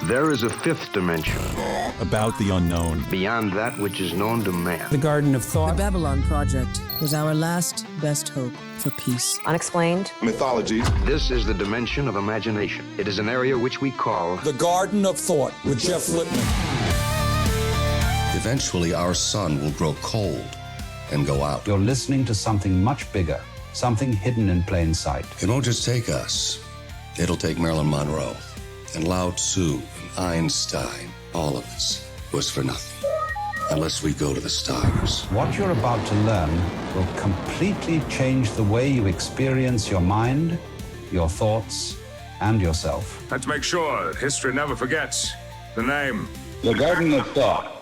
There is a fifth dimension. About the unknown. Beyond that which is known to man. The Garden of Thought. The Babylon Project was our last best hope for peace. Unexplained. Mythologies. This is the dimension of imagination. It is an area which we call... The Garden of Thought with Jeff Lippman. Eventually, our sun will grow cold and go out. You're listening to something much bigger, something hidden in plain sight. It won't just take us. It'll take Marilyn Monroe and Lao Tzu and Einstein. All of us was for nothing, unless we go to the stars. What you're about to learn will completely change the way you experience your mind, your thoughts, and yourself. Let's make sure that history never forgets the name. The Garden of Thought.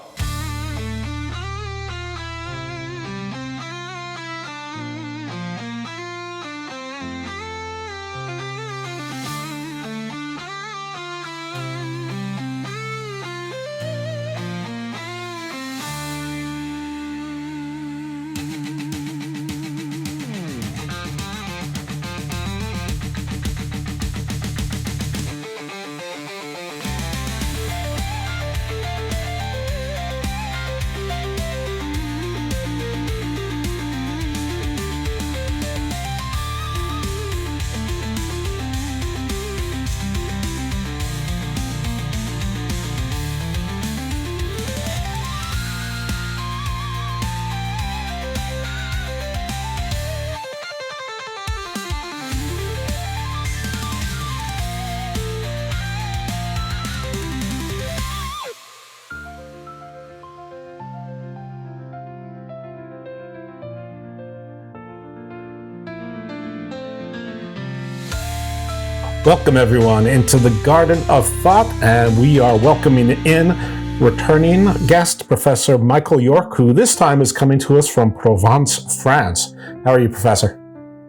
Welcome everyone into the Garden of Thought, and we are welcoming in returning guest Professor Michael York, who this time is coming to us from Provence, France. How are you, Professor?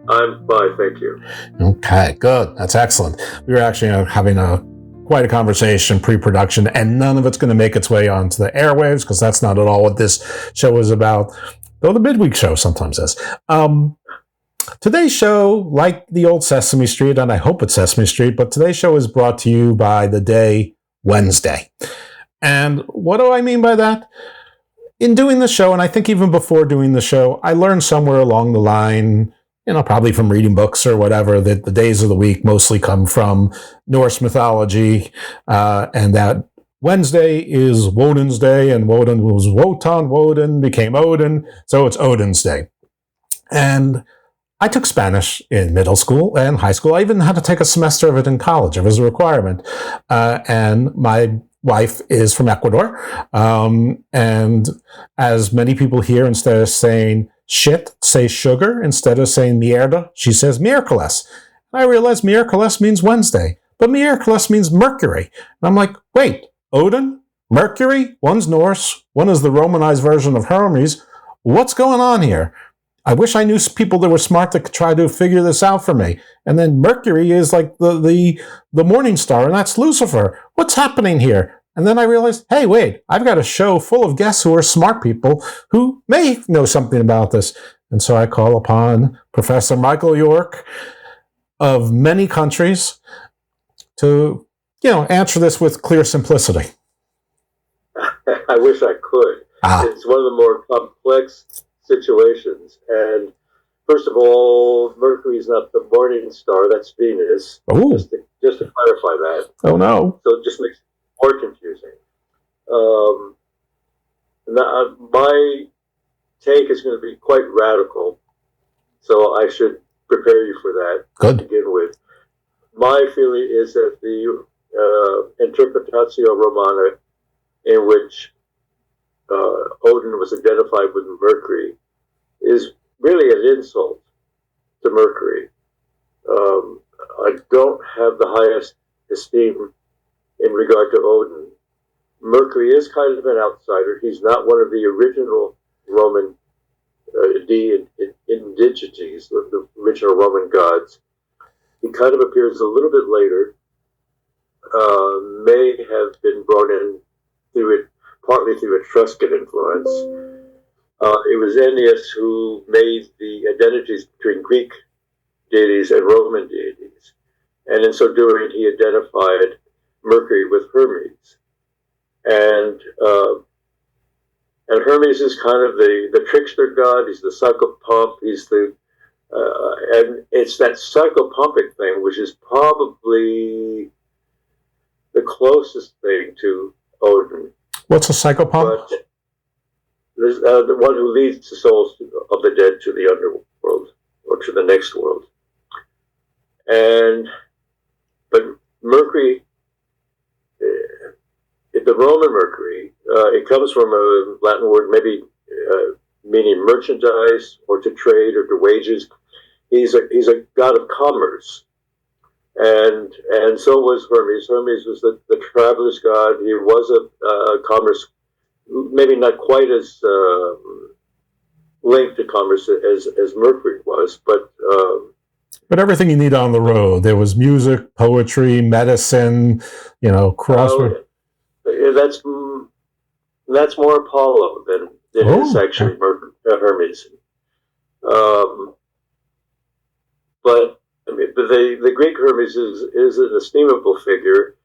I'm fine, thank you. Okay, good. That's excellent. We were actually having quite a conversation pre-production, and none of it's going to make its way onto the airwaves because that's not at all what this show is about, though the midweek show sometimes is. Today's show, like the old Sesame Street, and I hope it's Sesame Street, but today's show is brought to you by the day Wednesday. And what do I mean by that? In doing the show, and I think even before doing the show, I learned somewhere along the line, probably from reading books or whatever, that the days of the week mostly come from Norse mythology, and that Wednesday is Woden's day, and Woden was Wotan, Woden became Odin, so it's Odin's day. And I took Spanish in middle school and high school. I even had to take a semester of it in college. It was a requirement. And my wife is from Ecuador. And as many people here, instead of saying shit, say sugar. Instead of saying mierda, she says Miercoles. And I realized Miercoles means Wednesday, but Miercoles means Mercury. And I'm like, wait, Odin? Mercury? One's Norse. One is the Romanized version of Hermes. What's going on here? I wish I knew people that were smart that could try to figure this out for me. And then Mercury is like the morning star, and that's Lucifer. What's happening here? And then I realized, hey, wait, I've got a show full of guests who are smart people who may know something about this. And so I call upon Professor Michael York of many countries to, answer this with clear simplicity. I wish I could. It's one of the more complex situations. And first of all, Mercury is not the morning star, that's Venus. Just to clarify that. Oh no. So it just makes it more confusing. Now, my take is going to be quite radical, so I should prepare you for that. Good. To begin with. My feeling is that the Interpretatio Romana, in which Odin was identified with Mercury, is really an insult to Mercury. I don't have the highest esteem in regard to Odin. Mercury is kind of an outsider. He's not one of the original Roman indigenities, the original Roman gods. He kind of appears a little bit later, may have been brought in partly through Etruscan influence. It was Ennius who made the identities between Greek deities and Roman deities. And in so doing, he identified Mercury with Hermes, and Hermes is kind of the trickster god. He's the psychopomp. He's the and it's that psychopompic thing, which is probably the closest thing to Odin. What's a psychopomp? But the one who leads the souls of the dead to the underworld or to the next world. But Mercury, the Roman Mercury, it comes from a Latin word maybe meaning merchandise or to trade or to wages. He's a god of commerce, and so was Hermes. Hermes was the traveler's god. He was a commerce, maybe not quite as linked to commerce as Mercury was, but everything you need on the road. There was music, poetry, medicine, crossword. That's more Apollo than it is actually Hermes. But the Greek Hermes is an estimable figure.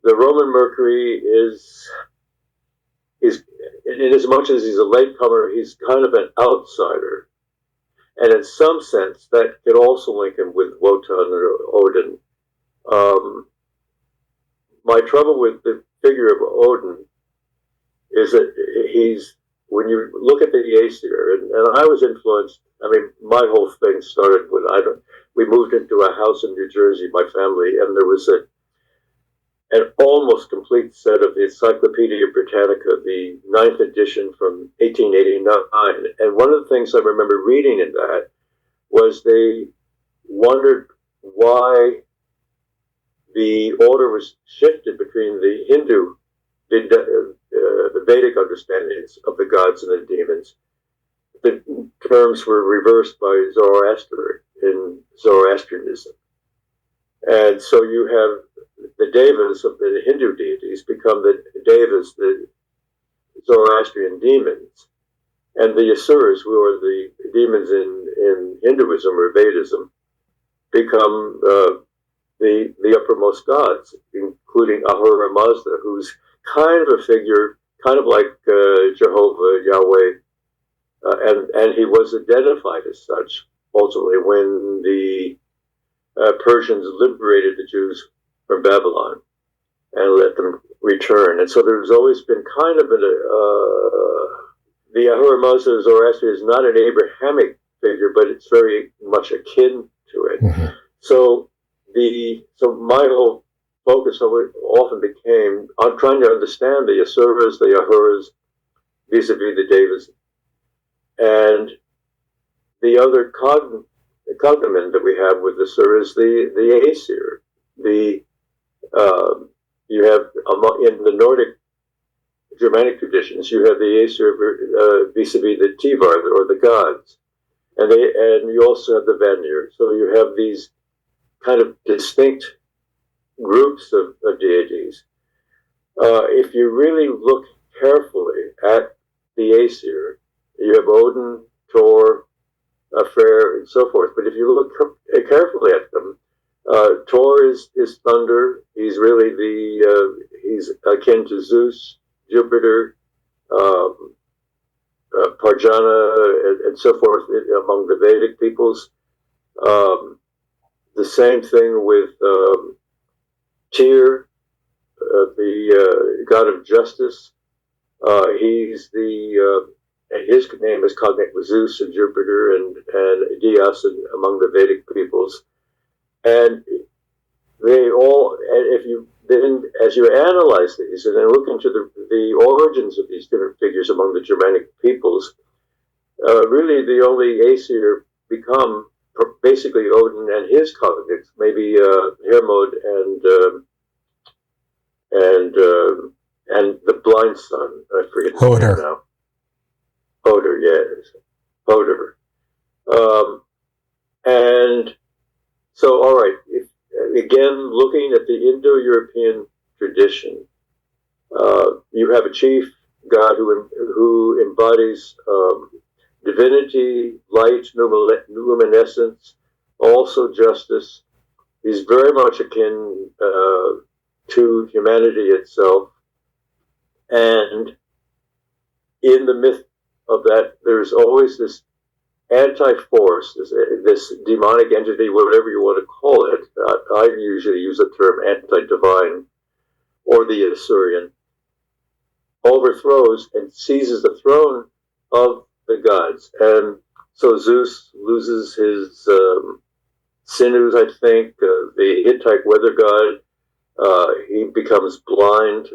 The Roman Mercury is in as much as he's a latecomer, he's kind of an outsider. And in some sense, that could also link him with Wotan or Odin. My trouble with the figure of Odin is that when you look at the Aesir, and I was influenced, my whole thing started when we moved into a house in New Jersey, my family, and there was an almost complete set of the Encyclopedia Britannica, the 9th edition from 1889. And one of the things I remember reading in that was they wondered why the order was shifted between the Hindu, the Vedic understandings of the gods and the demons. The terms were reversed by Zoroaster in Zoroastrianism. And so you have the Devas of the Hindu deities become the Devas, the Zoroastrian demons. And the Asuras, who are the demons in Hinduism or Vedism, become the uppermost gods, including Ahura Mazda, who's kind of a figure, kind of like Jehovah, Yahweh, and he was identified as such ultimately when the Persians liberated the Jews from Babylon and let them return. And so there's always been kind of the Ahura Mazda Zoroaster is not an Abrahamic figure, but it's very much akin to it. Mm-hmm. So my whole focus often became on trying to understand the Asuras, the Ahuras, vis-a-vis the Devas, and the other cognomen that we have with the Asuras, the Aesir. You have in the Nordic Germanic traditions, you have the Aesir vis-a-vis the Tivar, or the gods, and you also have the Vanir. So you have these kind of distinct groups of deities. If you really look carefully at the Aesir, you have Odin, Thor, Freyr, and so forth. But if you look carefully at them, Thor is thunder. He's really he's akin to Zeus, Jupiter, Parjana, and so forth among the Vedic peoples. The same thing with Tyr, the god of justice. He's his name is cognate with Zeus and Jupiter and Dias among the Vedic peoples. And they all, as you analyze these and then look into the origins of these different figures among the Germanic peoples, really the only Aesir become basically Odin and his cognates, maybe Hermod and the blind son. I forget his name now. Hodor, yes, Hodor. And so, all right. Again, looking at the Indo-European tradition, you have a chief god who embodies divinity, light, luminescence, also justice. He's very much akin to humanity itself. And in the myth of that, there's always this anti-force, this demonic entity, whatever you want to call it. I usually use the term anti-divine, or the Assyrian, overthrows and seizes the throne of the gods. And so Zeus loses his sinews, I think, the Hittite weather god. He becomes blind.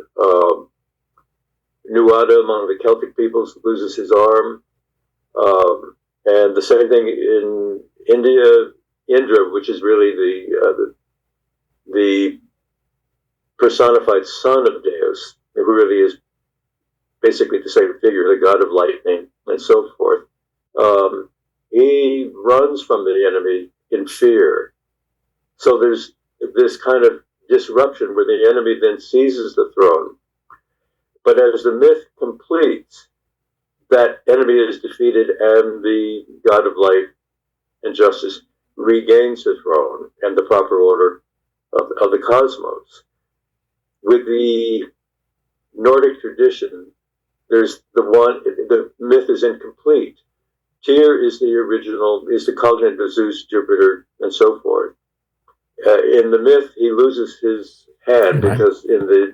Nuada, among the Celtic peoples, loses his arm. And the same thing in India, Indra, which is really the personified son of Deus, who really is basically the same figure, the god of lightning, and so forth. He runs from the enemy in fear. So there's this kind of disruption where the enemy then seizes the throne. But as the myth completes, that enemy is defeated and the god of light and justice regains the throne and the proper order of the cosmos. With the Nordic tradition, there's the myth is incomplete. Tyr is the original, is the cognate of Zeus, Jupiter, and so forth. In the myth, he loses his hand because in the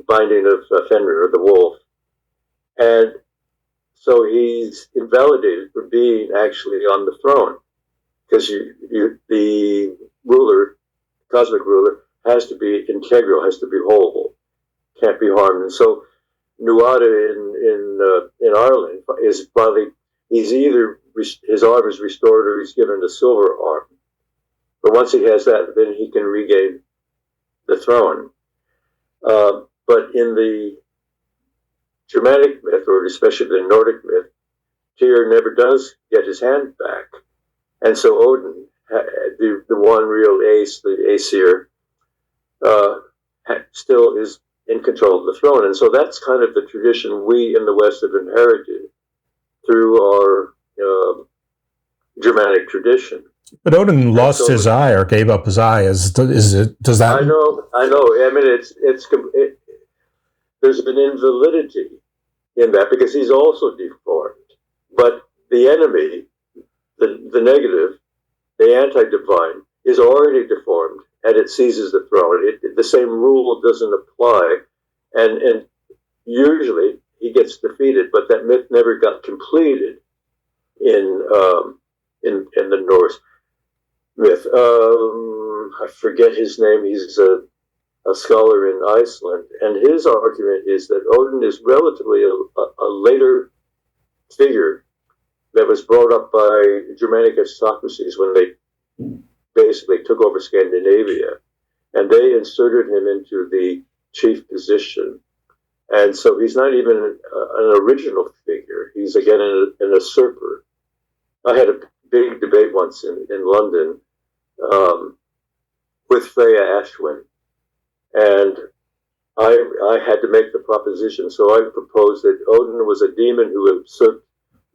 binding of Fenrir, the wolf. And so he's invalidated for being actually on the throne, because the ruler, cosmic ruler, has to be integral, has to be whole, can't be harmed. And so Nuada in Ireland is finally, he's either his arm is restored or he's given a silver arm. But once he has that, then he can regain the throne. But in the Germanic myth, or especially the Nordic myth, Tyr never does get his hand back. And so Odin, the one real ace, the Aesir, still is in control of the throne. And so that's kind of the tradition we in the West have inherited through our Germanic tradition. But Odin lost his eye or gave up his eye. Does that? I know. I mean, there's an invalidity in that because he's also deformed. But the enemy, the negative, the anti-divine, is already deformed, and it seizes the throne. The same rule doesn't apply, and usually he gets defeated. But that myth never got completed in the Norse myth. I forget his name. He's a scholar in Iceland, and his argument is that Odin is relatively a later figure that was brought up by Germanic aristocracies when they basically took over Scandinavia, and they inserted him into the chief position. And so he's not even an original figure. He's again an usurper. I had a big debate once in London with Freya Ashwin, and I had to make the proposition. So I proposed that Odin was a demon who usurped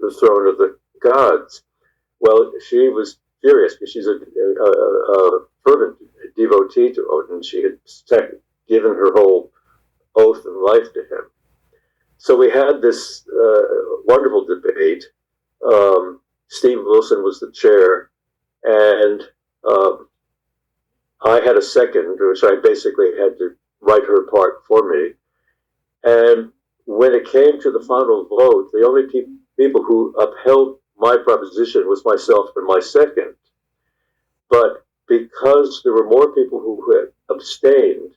the throne of the gods. Well, she was furious because she's a fervent devotee to Odin. She had given her whole oath and life to him. So we had this wonderful debate. Steve Wilson was the chair, and I had a second, which I basically had to write her part for me. And when it came to the final vote, the only people who upheld my proposition was myself and my second. But because there were more people who had abstained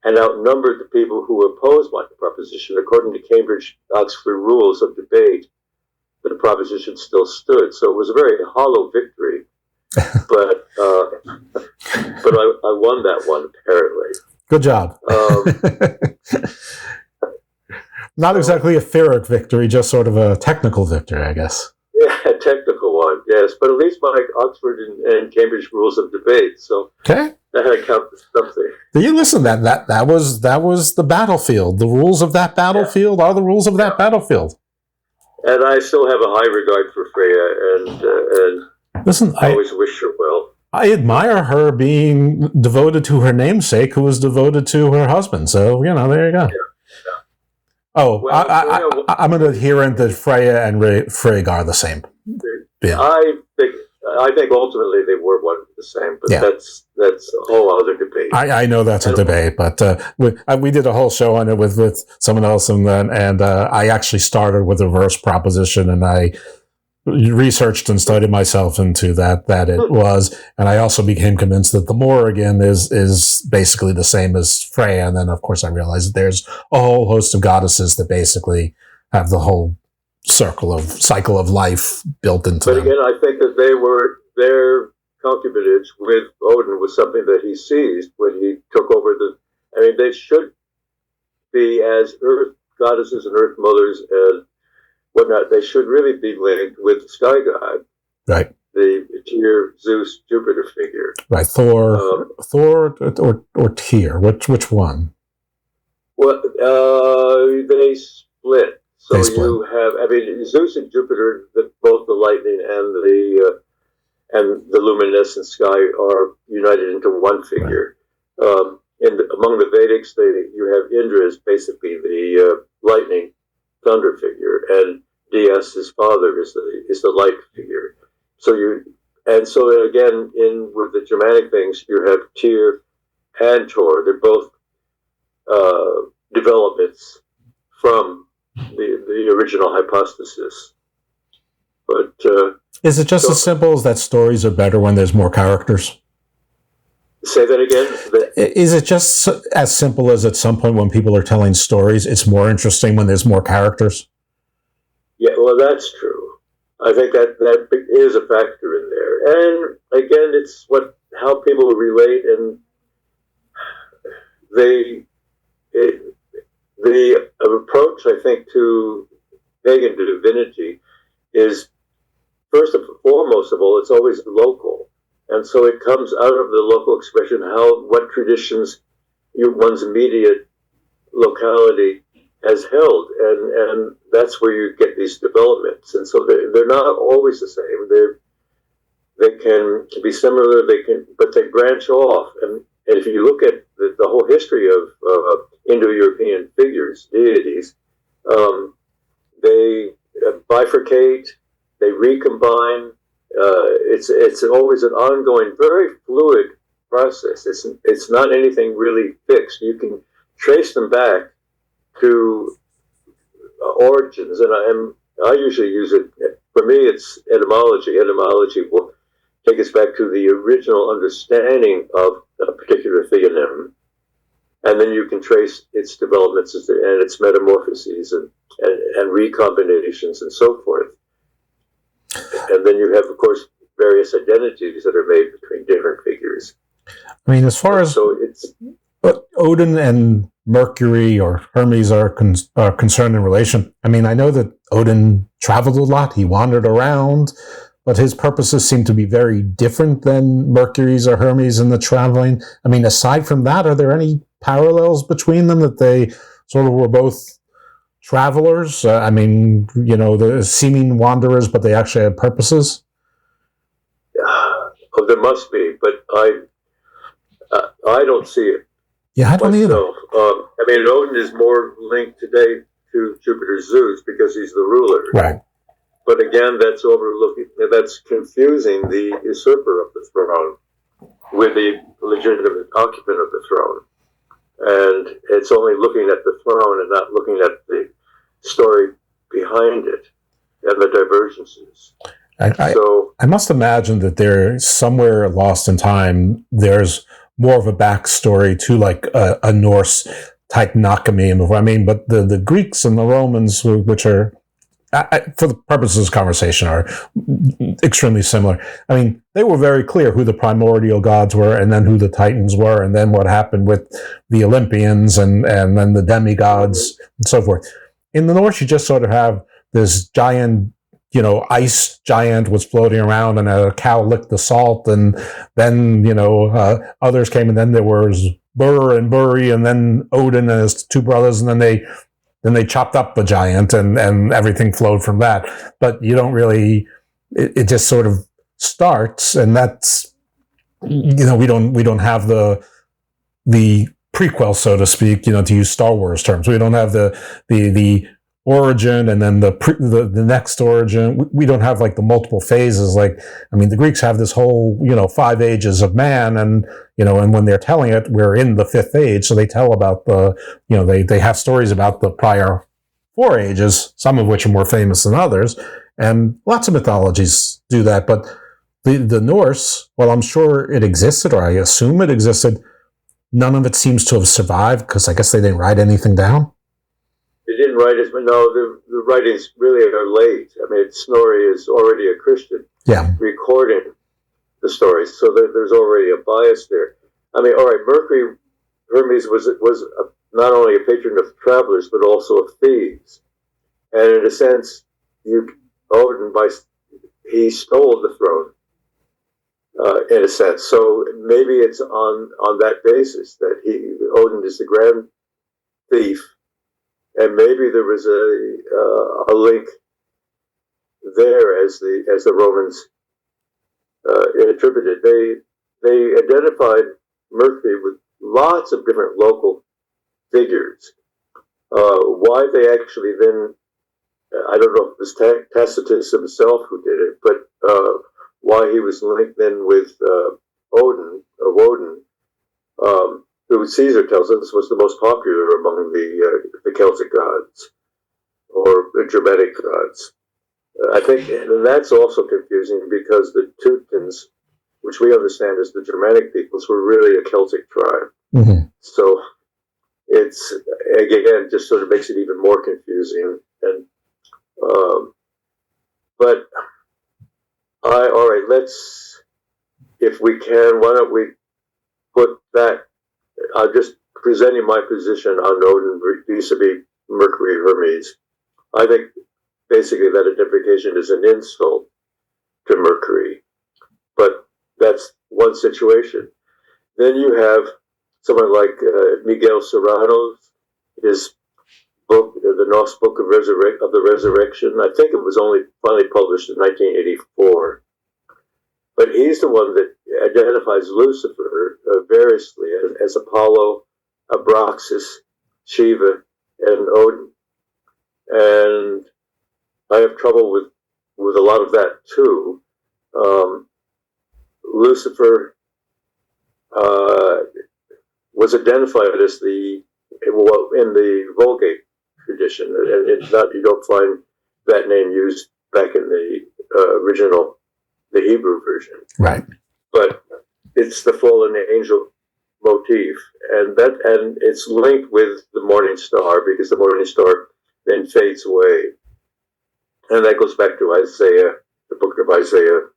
and outnumbered the people who opposed my proposition, according to Cambridge Oxford rules of debate, the proposition still stood. So it was a very hollow victory, but I won that one, apparently. Good job. Not exactly a Pyrrhic victory, just sort of a technical victory, I guess. Yeah, a technical one, yes. But at least by Oxford and Cambridge rules of debate, so okay, that had counted something. You listen, that was the battlefield. The rules of that battlefield are the rules of that battlefield. And I still have a high regard for Freya, and listen, I always wish her well. I admire her being devoted to her namesake, who was devoted to her husband. So, there you go. Yeah. Oh, Well, I'm an adherent that Freya and Frigg are the same. Yeah. I think ultimately they were one and the same, but that's a whole other debate. I know that's a debate, but we did a whole show on it with someone else, and I actually started with a reverse proposition, and I researched and studied myself into that it was, and I also became convinced that the Morrigan is basically the same as Freya, and then of course I realized that there's a whole host of goddesses that basically have the whole cycle of life built into them. But again, I think that their concubinage with Odin was something that he seized when he took over they should be, as earth goddesses and earth mothers and whatnot, they should really be linked with the sky god. Right. The Tyr, Zeus, Jupiter figure. Right. Thor or Tyr. Which one? Well, they split. So They split. you have, Zeus and Jupiter, both the lightning and the luminescent sky are united into one figure. Right. Among the Vedics, you have Indra as basically the lightning, thunder figure, and Dias, his father, is the light figure. So again, with the Germanic things, you have Tyr and Thor. They're both developments from the original hypothesis. But is it just as simple as that stories are better when there's more characters? Say that again? Is it just as simple as at some point when people are telling stories, it's more interesting when there's more characters? Yeah, well, that's true. I think that is a factor in there. And again, it's how people relate, and the approach, I think, to pagan divinity is, first and foremost of all, it's always local. And so it comes out of the local expression, what traditions one's immediate locality has held. And that's where you get these developments. And so they're not always the same. They can be similar, but they branch off. And if you look at the whole history of Indo-European figures, deities, they bifurcate, they recombine. It's always an ongoing, very fluid process. It's not anything really fixed. You can trace them back to origins, and I usually use it. For me, it's etymology. Etymology will take us back to the original understanding of a particular theonym, and then you can trace its developments and its metamorphoses and recombinations and so forth. And then you have, of course, various identities that are made between different figures. I mean, as far as Odin and Mercury or Hermes are concerned in relation, I mean, I know that Odin traveled a lot. He wandered around, but his purposes seem to be very different than Mercury's or Hermes in the traveling. I mean, aside from that, are there any parallels between them, that they sort of were both travelers? The seeming wanderers, but they actually had purposes? Oh, there must be, but I don't see it. Yeah, I don't either. Odin is more linked today to Jupiter Zeus because he's the ruler. Right. But again, that's confusing the usurper of the throne with the legitimate occupant of the throne. And it's only looking at the throne and not looking at the story behind it and the divergences. I must imagine that there's somewhere lost in time, there's more of a backstory to like a Norse type Nakami. But the Greeks and the Romans, which are, for the purposes of this conversation, are extremely similar. I mean, they were very clear who the primordial gods were, and then who the Titans were, and then what happened with the Olympians, and then the demigods, and so forth. In the Norse, you just sort of have this giant, ice giant was floating around, and a cow licked the salt, and then, others came, and then there was Bur and Buri, and then Odin and his two brothers, and then they chopped up the giant, and everything flowed from that. But you don't really, it just sort of starts, and that's we don't have the prequel, so to speak, to use Star Wars terms. We don't have the origin and then the next origin. We don't have like the multiple phases. The Greeks have this whole 5 ages of man, and and when they're telling it, we're in the 5th age, so they tell about they have stories about the prior 4 ages, some of which are more famous than others, and lots of mythologies do that. But the Norse, well, I'm sure it existed, or I assume it existed. None of it seems to have survived because I guess they didn't write anything down. They didn't write it, but no, the writings really are late. Snorri is already a Christian, recording the stories, so there's already a bias there. All right, Mercury, Hermes was not only a patron of travelers but also of thieves, and in a sense, Odin he stole the throne. In a sense, so maybe it's on that basis that Odin is the grand thief, and maybe there was a link there as the Romans interpreted. They identified Mercury with lots of different local figures. Why they actually then, I don't know if it was Tacitus himself who did it, but why he was linked then with Odin, or Woden, who Caesar tells us was the most popular among the Celtic gods, or the Germanic gods. I think, and that's also confusing because the Teutons, which we understand as the Germanic peoples, were really a Celtic tribe. Mm-hmm. So it's, again, just sort of makes it even more confusing. And but all right, let's, if we can, why don't we put that, I'm just presenting my position on Odin vis-a-vis Mercury Hermes. I think basically that identification is an insult to Mercury, but that's one situation. Then you have someone like Miguel Serrano's, his book, the Norse Book of the Resurrection. I think it was only finally published in 1984. But he's the one that identifies Lucifer variously as Apollo, Abraxus, Shiva, and Odin. And I have trouble with a lot of that too. Lucifer was identified as in the Vulgate tradition, and it's not, you don't find that name used back in the original, the Hebrew version. Right. But it's the fallen angel motif, and it's linked with the morning star, because the morning star then fades away. And that goes back to Isaiah, the book of Isaiah,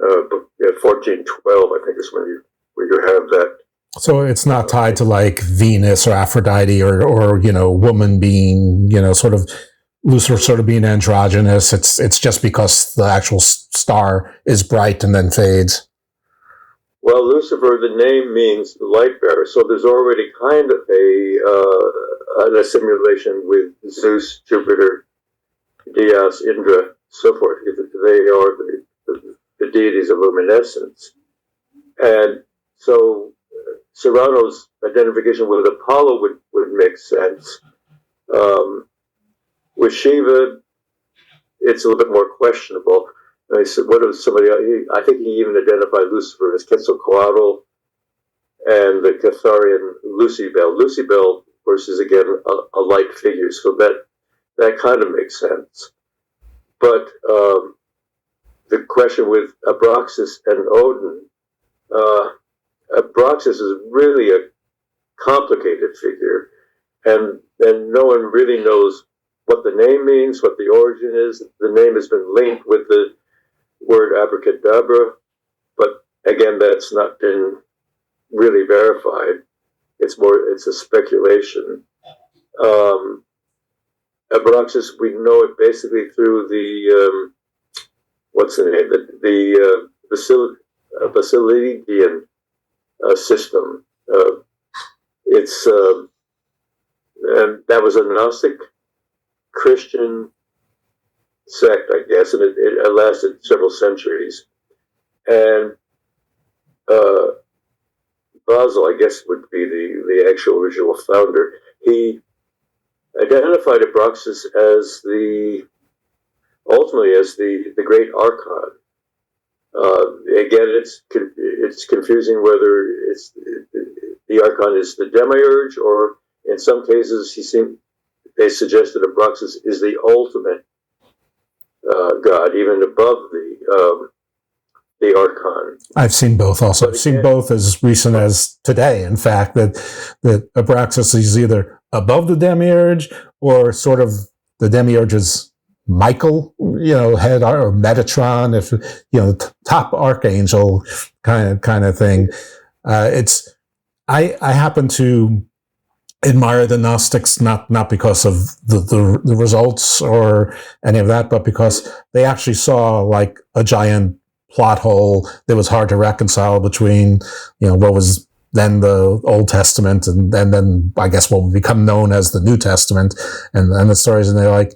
14:12, I think is when you have that. So it's not tied to like Venus or Aphrodite or woman being, sort of Lucifer sort of being androgynous. It's just because the actual star is bright and then fades. Well, Lucifer, the name means the light bearer, so there's already kind of an assimilation with Zeus, Jupiter, Dios, Indra, so forth. They are the deities of luminescence. And so Serrano's identification with Apollo would make sense. With Shiva, it's a little bit more questionable. I said, what if somebody, I think he even identified Lucifer as Quetzalcoatl and the Catharian Lucibel. Lucibel, of course, is again a light figure, so that kind of makes sense. But the question with Abraxas and Odin, Abraxas is really a complicated figure, and no one really knows what the name means, what the origin is. The name has been linked with the word abracadabra, but again, that's not been really verified. It's a speculation. Abraxas, we know it basically through the what's the name? The Basilidian system. It's and that was a Gnostic Christian sect, I guess, and it lasted several centuries. And Basel, I guess, would be the actual original founder. He identified Abraxas as ultimately as the great archon. Again, it's confusing whether the archon is the demiurge, or in some cases they suggested Abraxas is the ultimate god, even above the archon. I've seen both also. I've seen both as recent as today, in fact, that Abraxas is either above the demiurge or sort of the demiurge's Michael, head, or Metatron, if top archangel kind of thing. I happen to admire the Gnostics not because of the results or any of that, but because they actually saw like a giant plot hole that was hard to reconcile between what was then the Old Testament and then I guess what would become known as the New Testament and the stories, and they're like,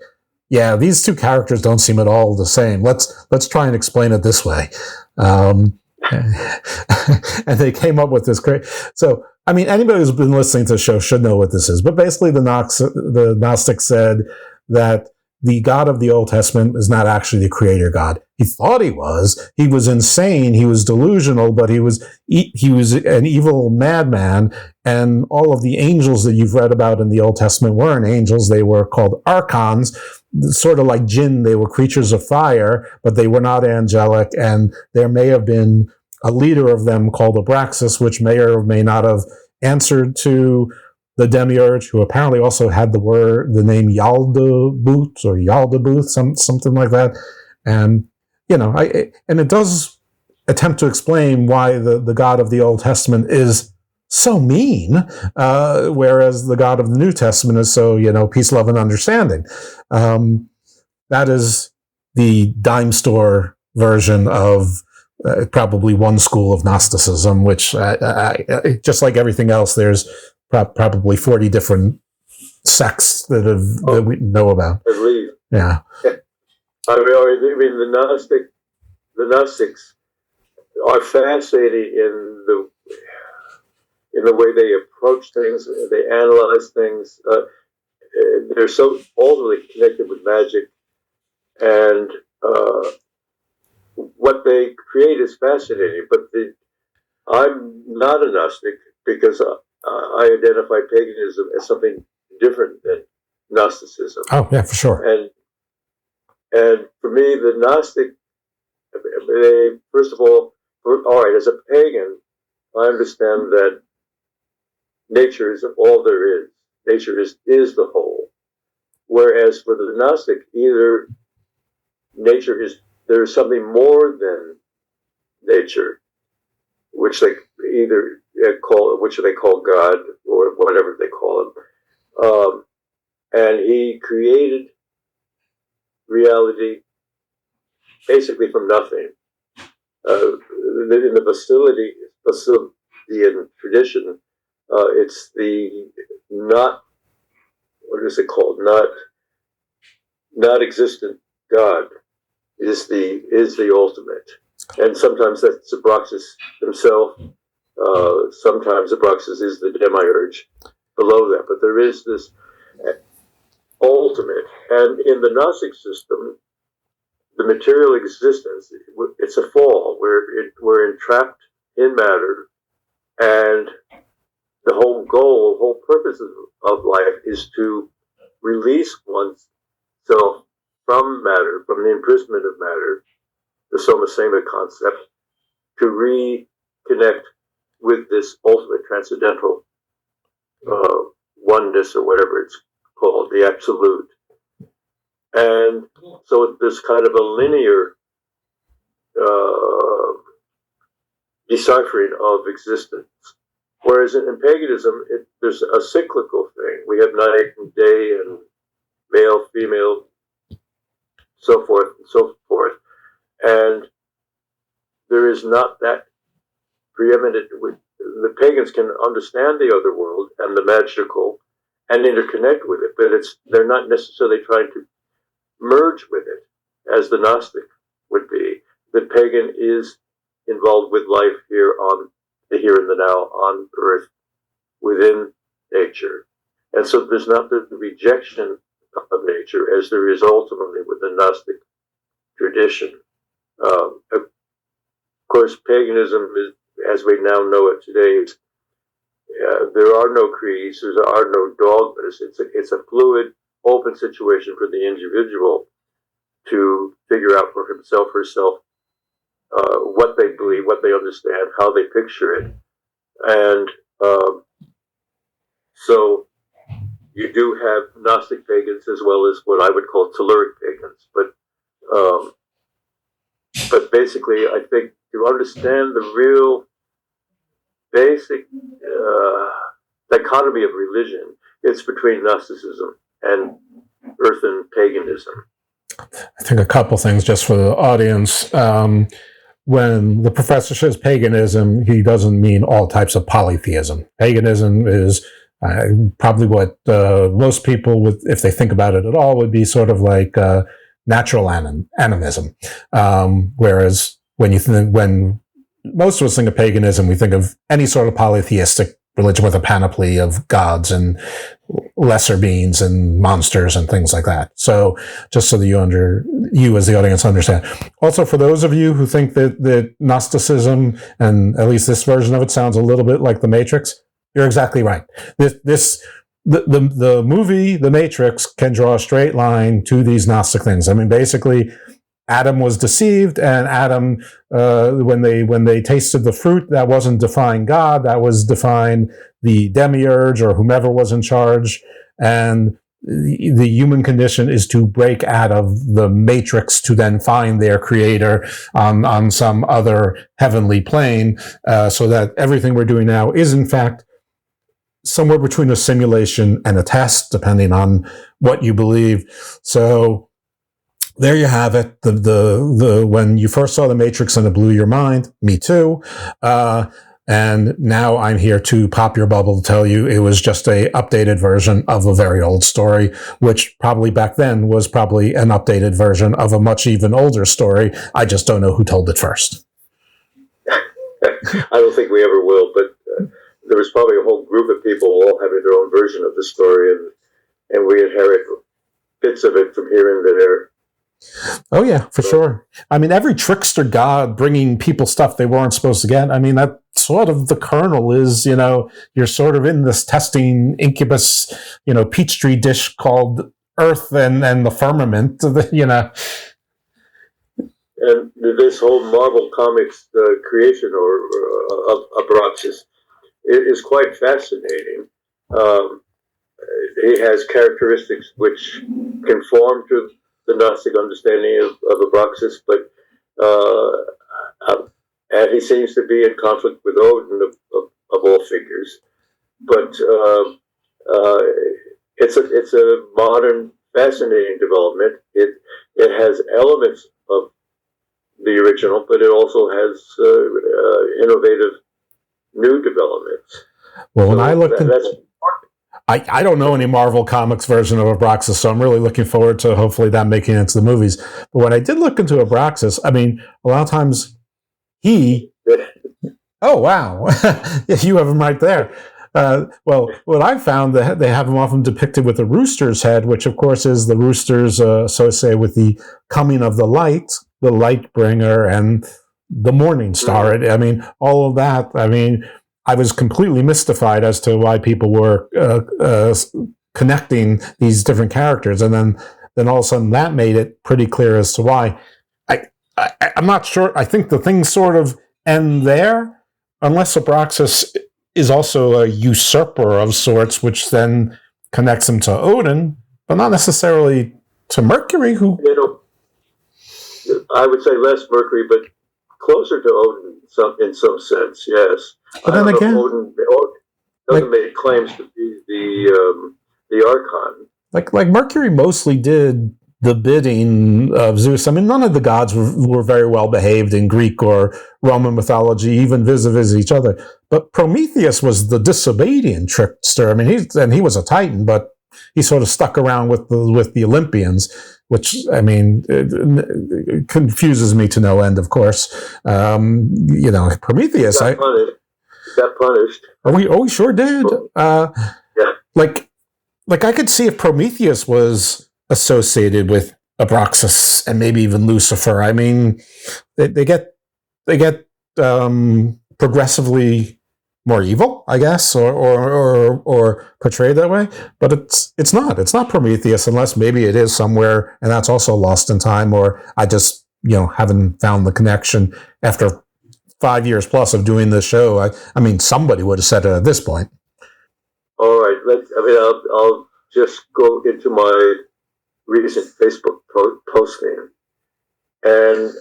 yeah, these two characters don't seem at all the same. Let's try and explain it this way. And they came up with this great. So, I mean, anybody who's been listening to the show should know what this is. But basically, the Gnostics said that the God of the Old Testament is not actually the creator God. He thought he was. He was insane. He was delusional, but he was an evil madman. And all of the angels that you've read about in the Old Testament weren't angels. They were called archons, sort of like jinn. They were creatures of fire, but they were not angelic. And there may have been a leader of them called Abraxas, which may or may not have answered to the demiurge, who apparently also had the name Yaldabaoth or Yaldabaoth, something like that. And, and it does attempt to explain why the God of the Old Testament is so mean, whereas the God of the New Testament is so, peace, love, and understanding. That is the dime store version of probably one school of Gnosticism, which, just like everything else, there's probably 40 different sects that we know about. At least. Yeah. I mean, the Gnostics are fascinating in the way they approach things, they analyze things. They're so ultimately connected with magic, and what they create is fascinating. But I'm not a Gnostic because I identify paganism as something different than Gnosticism. Oh, yeah, for sure. And for me, the Gnostic, first of all right, as a pagan, I understand that nature is all there is. Nature is the whole. Whereas for the Gnostic, either there is something more than nature, which they call God or whatever they call him, and he created reality basically from nothing. In the Basilian tradition, it's the not existent God is the ultimate, and sometimes that's Abraxas himself. Sometimes Abraxas is the demiurge below that, but there is this ultimate. And in the Gnostic system, the material existence, it's a fall. We're entrapped in matter, and the whole purpose of life is to release oneself from matter, from the imprisonment of matter, the Somasema concept, to reconnect with this ultimate transcendental oneness, or whatever it's called, the absolute. And so there's kind of a linear deciphering of existence. Whereas in paganism, there's a cyclical thing. We have night and day and male, female, so forth and so forth. And there is not that preeminent. The pagans can understand the other world and the magical and interconnect with it, but they're not necessarily trying to merge with it, as the Gnostic would be. The pagan is involved with life here on the here and the now on Earth within nature. And so there's not the rejection of nature as there is ultimately with the Gnostic tradition. Of course, paganism is, as we now know it today, there are no creeds, there are no dogmas. It's a fluid, open situation for the individual to figure out for himself, herself, what they believe, what they understand, how they picture it. And so you do have Gnostic pagans as well as what I would call Telluric pagans. But basically, I think to understand the real basic dichotomy of religion, it's between Gnosticism and earthen paganism. I think a couple things just for the audience. When the professor says paganism, he doesn't mean all types of polytheism. Paganism is probably what most people would, if they think about it at all, would be sort of like natural animism. Whereas when most of us think of paganism, we think of any sort of polytheistic religion with a panoply of gods and lesser beings and monsters and things like that. So just so that you as the audience understand. Also, for those of you who think that Gnosticism, and at least this version of it, sounds a little bit like The Matrix, you're exactly right. The movie The Matrix can draw a straight line to these Gnostic things. I mean, basically, Adam was deceived, and Adam, when they tasted the fruit, that wasn't defying God, that was defying the demiurge or whomever was in charge. And the human condition is to break out of the matrix to then find their creator on some other heavenly plane, so that everything we're doing now is in fact somewhere between a simulation and a test, depending on what you believe. So there you have it. The when you first saw The Matrix and it blew your mind, me too. And now I'm here to pop your bubble to tell you it was just a updated version of a very old story, which probably back then was probably an updated version of a much even older story. I just don't know who told it first. I don't think we ever will, but there was probably a whole group of people all having their own version of the story, and we inherit bits of it from here and there. Oh yeah, for sure. I mean, every trickster god bringing people stuff they weren't supposed to get. I mean, that sort of the kernel is, you're sort of in this testing incubus, Peachtree dish called Earth and the firmament, And this whole Marvel Comics creation of Abraxus is quite fascinating. He has characteristics which conform to the Gnostic understanding of Abraxas, but and he seems to be in conflict with Odin of all figures. But it's a modern, fascinating development. It has elements of the original, but it also has innovative new developments. Well, when I looked at I don't know any Marvel Comics version of Abraxas, so I'm really looking forward to hopefully that making it into the movies. But when I did look into Abraxas, I mean, a lot of times oh, wow. You have him right there. Well, what I found, they have him often depicted with a rooster's head, which of course is the roosters associated with the coming of the light bringer, and the morning star. I mean, all of that. I mean, I was completely mystified as to why people were connecting these different characters, and then all of a sudden that made it pretty clear as to why. I'm not sure. I think the things sort of end there, unless Abraxas is also a usurper of sorts, which then connects him to Odin, but not necessarily to Mercury, who... I would say less Mercury, but closer to Odin in some sense, yes. But then again... Odin made claims to be the Archon. Like Mercury mostly did the bidding of Zeus. I mean, none of the gods were very well behaved in Greek or Roman mythology, even vis-a-vis each other. But Prometheus was the disobedient trickster. I mean, he was a Titan, but he sort of stuck around with the Olympians. which, I mean, it confuses me to no end, of course. Prometheus, got punished. We sure did. Yeah. Like I could see if Prometheus was associated with Abraxus and maybe even Lucifer. I mean, they get progressively more evil, I guess, or portrayed that way. But it's not Prometheus, unless maybe it is somewhere, and that's also lost in time, or I just haven't found the connection after 5 years plus of doing this show. I mean, somebody would have said it at this point. All right, I'll just go into my recent Facebook posting, and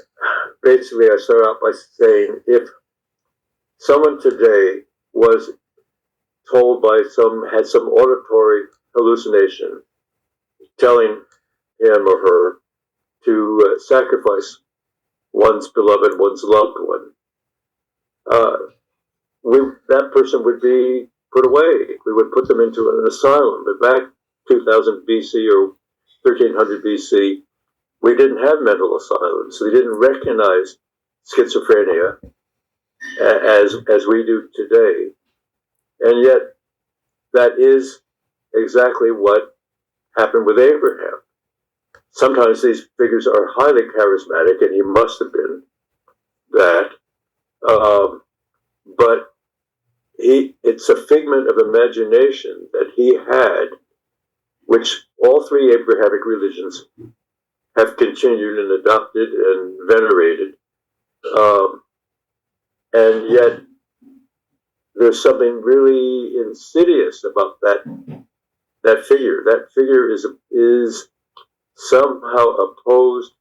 basically I start out by saying, if someone today was told had some auditory hallucination telling him or her to sacrifice one's beloved, one's loved one, that person would be put away. We would put them into an asylum. But back 2000 BC or 1300 BC, we didn't have mental asylums. So we didn't recognize schizophrenia as we do today. And yet, that is exactly what happened with Abraham. Sometimes these figures are highly charismatic, and he must have been that. But it's a figment of imagination that he had, which all three Abrahamic religions have continued and adopted and venerated. And yet, there's something really insidious about that figure. That figure is somehow opposed.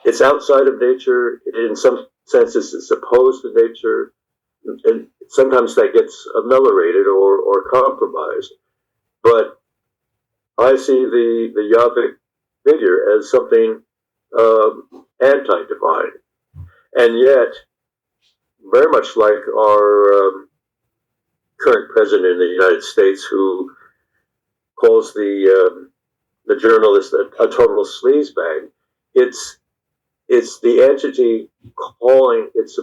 It's outside of nature. In some senses, it's opposed to nature. And sometimes that gets ameliorated or compromised. But I see the Yahweh figure as something anti-divine. And yet, very much like our current president in the United States, who calls the journalist a total sleazebag, it's the entity calling its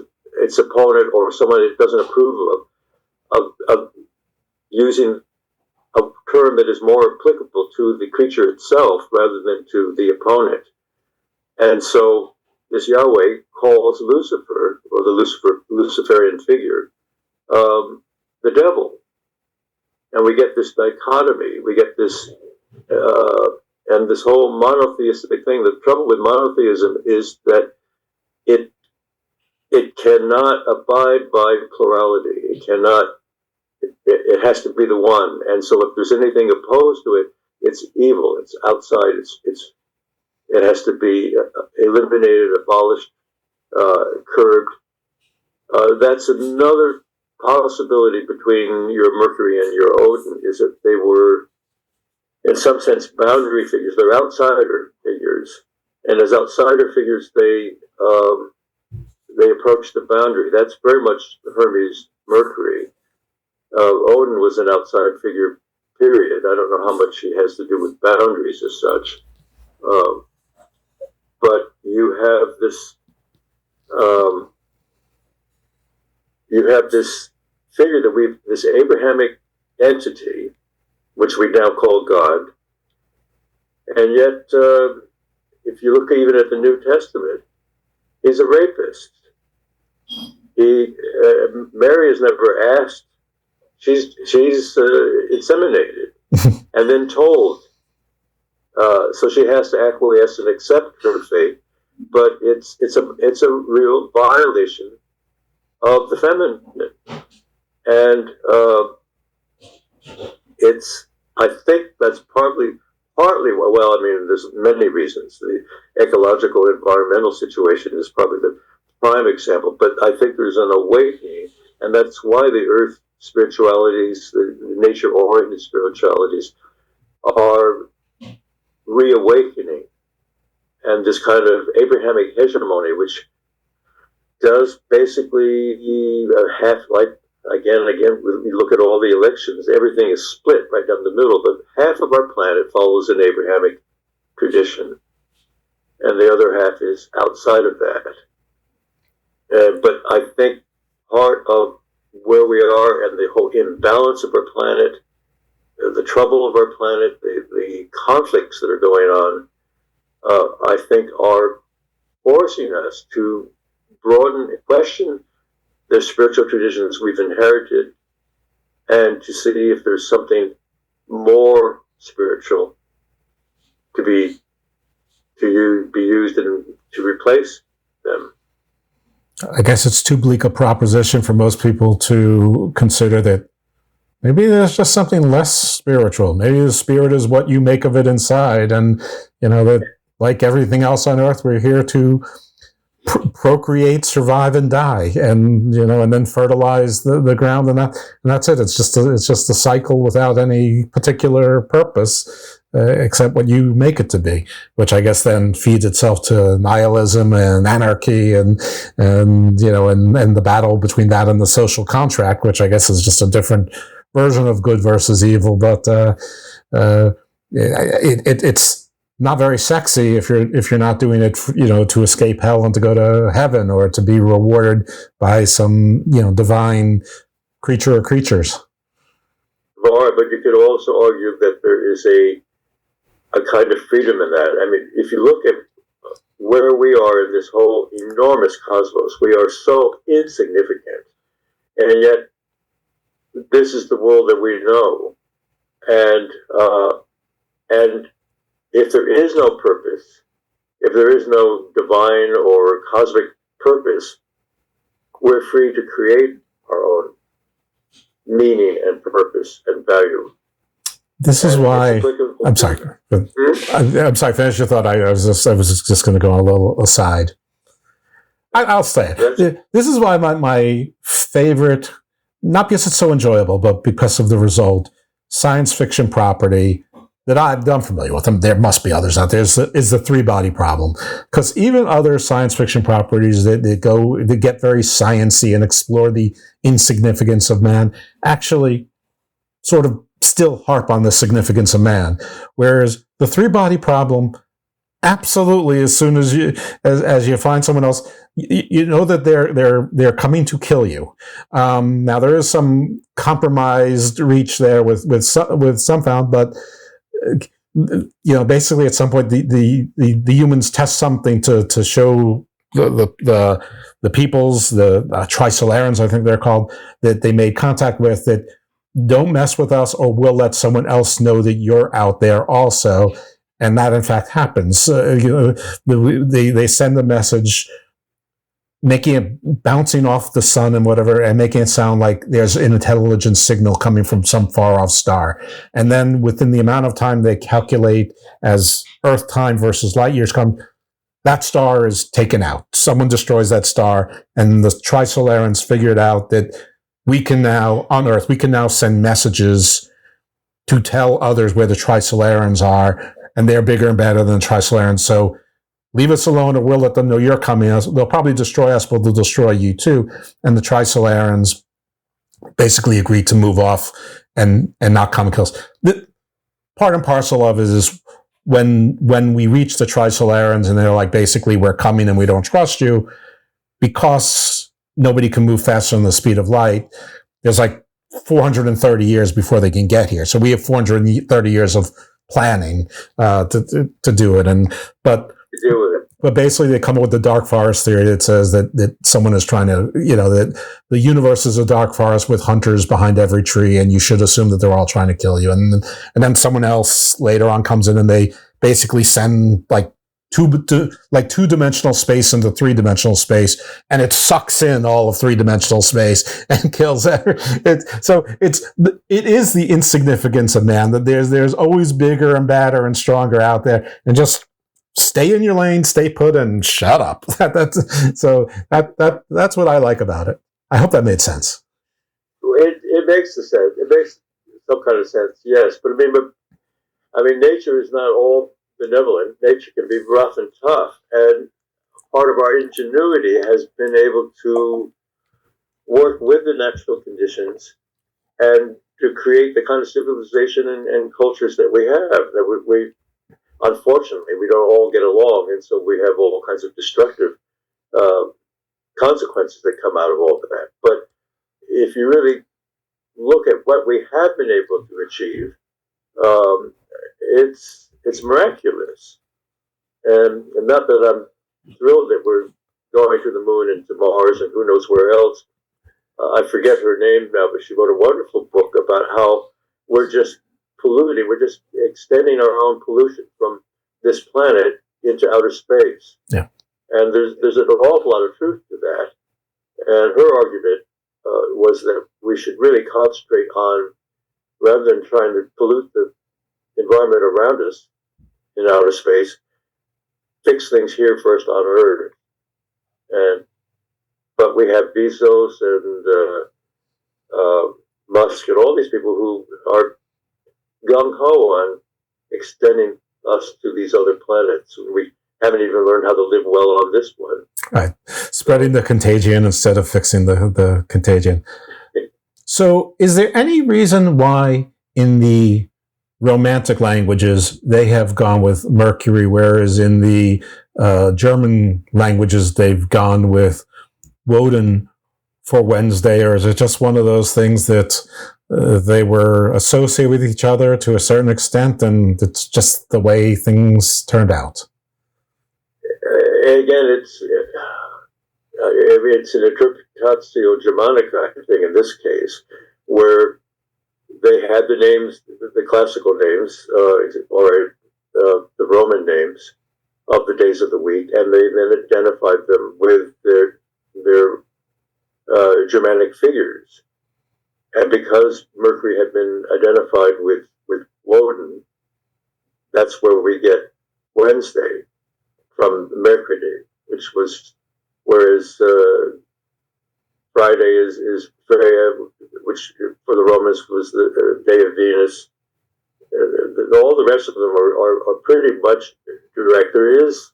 opponent or someone it doesn't approve of using a term that is more applicable to the creature itself rather than to the opponent. And so this Yahweh calls Lucifer, or the Luciferian figure, the devil. And we get this dichotomy, we get this, and this whole monotheistic thing. The trouble with monotheism is that it cannot abide by plurality. It has to be the one. And so if there's anything opposed to it, it's evil, it's outside, it has to be eliminated, abolished, curbed. That's another possibility between your Mercury and your Odin, is that they were, in some sense, boundary figures. They're outsider figures. And as outsider figures, they approach the boundary. That's very much Hermes, Mercury. Odin was an outside figure, period. I don't know how much he has to do with boundaries as such. But you have this figure this Abrahamic entity, which we now call God. And yet, if you look even at the New Testament, he's a rapist. Mary is never asked. She's inseminated and then told. So she has to acquiesce and accept her fate, but it's a real violation of the feminine, and I think that's partly. Well, I mean, there's many reasons. The ecological, environmental situation is probably the prime example, but I think there's an awakening, and that's why the earth spiritualities, the nature-oriented spiritualities, are reawakening, and this kind of Abrahamic hegemony, which does basically half, like again and again, we look at all the elections, everything is split right down the middle, but half of our planet follows an Abrahamic tradition, and the other half is outside of that. But I think part of where we are and the whole imbalance of our planet, the trouble of our planet, the conflicts that are going on, I think are forcing us to broaden, question the spiritual traditions we've inherited, and to see if there's something more spiritual to be used and to replace them. I guess it's too bleak a proposition for most people to consider that maybe there's just something less spiritual. Maybe the spirit is what you make of it inside. And, that like everything else on earth, we're here to procreate, survive, and die. And, and then fertilize the ground. And that's it. It's just a cycle without any particular purpose. Except what you make it to be, which I guess then feeds itself to nihilism and anarchy and the battle between that and the social contract, which I guess is just a different version of good versus evil. But it's not very sexy if you're not doing it, to escape hell and to go to heaven or to be rewarded by some divine creature or creatures. Well, but you could also argue that there is a kind of freedom in that. I mean, if you look at where we are in this whole enormous cosmos, we are so insignificant, and yet this is the world that we know. And if there is no purpose, if there is no divine or cosmic purpose, we're free to create our own meaning and purpose and value. This is why I'm sorry. I'm sorry. Finish your thought. I was just going to go on a little aside. I'll say it. This is why my favorite, not because it's so enjoyable, but because of the result, science fiction property that I'm familiar with. There must be others out there. Is the three-body problem? Because even other science fiction properties that get very sciencey and explore the insignificance of man actually sort of still harp on the significance of man, whereas the three-body problem, absolutely, as soon as you find someone else, you know that they're coming to kill you. Now there is some compromised reach there with some found, but basically at some point the humans test something to show the peoples, the Trisolarans, I think they're called, that they made contact with, that don't mess with us or we'll let someone else know that you're out there also. And that in fact happens. They send a message making it bouncing off the sun and whatever, and making it sound like there's an intelligence signal coming from some far off star. And then within the amount of time they calculate as Earth time versus light years come, that star is taken out. Someone destroys that star, and the Trisolarans figured out that we can now, on Earth, send messages to tell others where the Trisolarans are, and they're bigger and better than the Trisolarans. So leave us alone, or we'll let them know you're coming. They'll probably destroy us, but they'll destroy you too. And the Trisolarans basically agreed to move off and not come and kill us. The part and parcel of it is when we reach the Trisolarans and they're like, basically, we're coming and we don't trust you, because nobody can move faster than the speed of light. There's like 430 years before they can get here. So we have 430 years of planning to do it. But basically they come up with the dark forest theory that says that someone is trying to, that the universe is a dark forest with hunters behind every tree, and you should assume that they're all trying to kill you. And then someone else later on comes in and they basically send like two-dimensional space into three-dimensional space, and it sucks in all of three-dimensional space and kills it. So it is the insignificance of man, that there's always bigger and badder and stronger out there, and just stay in your lane, stay put, and shut up. That's what I like about it. I hope that made sense. It makes sense. It makes some kind of sense, yes. But I mean, nature is not all benevolent. Nature can be rough and tough, and part of our ingenuity has been able to work with the natural conditions and to create the kind of civilization and cultures that we have. That unfortunately, we don't all get along, and so we have all kinds of destructive consequences that come out of all of that. But if you really look at what we have been able to achieve, it's miraculous. And not that I'm thrilled that we're going to the moon and to Mars and who knows where else. I forget her name now, but she wrote a wonderful book about how we're just polluting. We're just extending our own pollution from this planet into outer space. Yeah. And there's an awful lot of truth to that. And her argument was that we should really concentrate on, rather than trying to pollute the environment around us in outer space, fix things here first on Earth. But we have Bezos and Musk and all these people who are gung-ho on extending us to these other planets. We haven't even learned how to live well on this one. Right. Spreading the contagion instead of fixing the contagion. So is there any reason why in the Romantic languages they have gone with Mercury, whereas in the German languages they've gone with Woden for Wednesday? Or is it just one of those things that they were associated with each other to a certain extent and it's just the way things turned out? Again, it's an interpretatio Germanica thing in this case, where they had the names, the classical names, or the Roman names of the days of the week, and they then identified them with their Germanic figures. And because Mercury had been identified with Woden, that's where we get Wednesday from Mercury, which was, whereas Friday is Freya, which for the Romans was the day of Venus. All the rest of them are pretty much direct. There is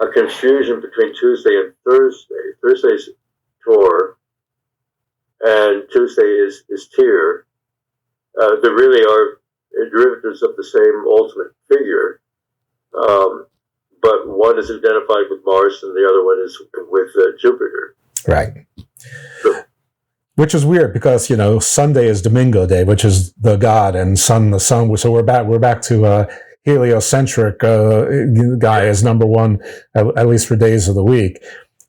a confusion between Tuesday and Thursday. Thursday's Thor, and Tuesday is Tyr. They really are derivatives of the same ultimate figure, but one is identified with Mars and the other one is with Jupiter. Right. Which is weird because, Sunday is Domingo Day, which is the god, and sun, the sun. So we're back to heliocentric guy as number one, at least for days of the week.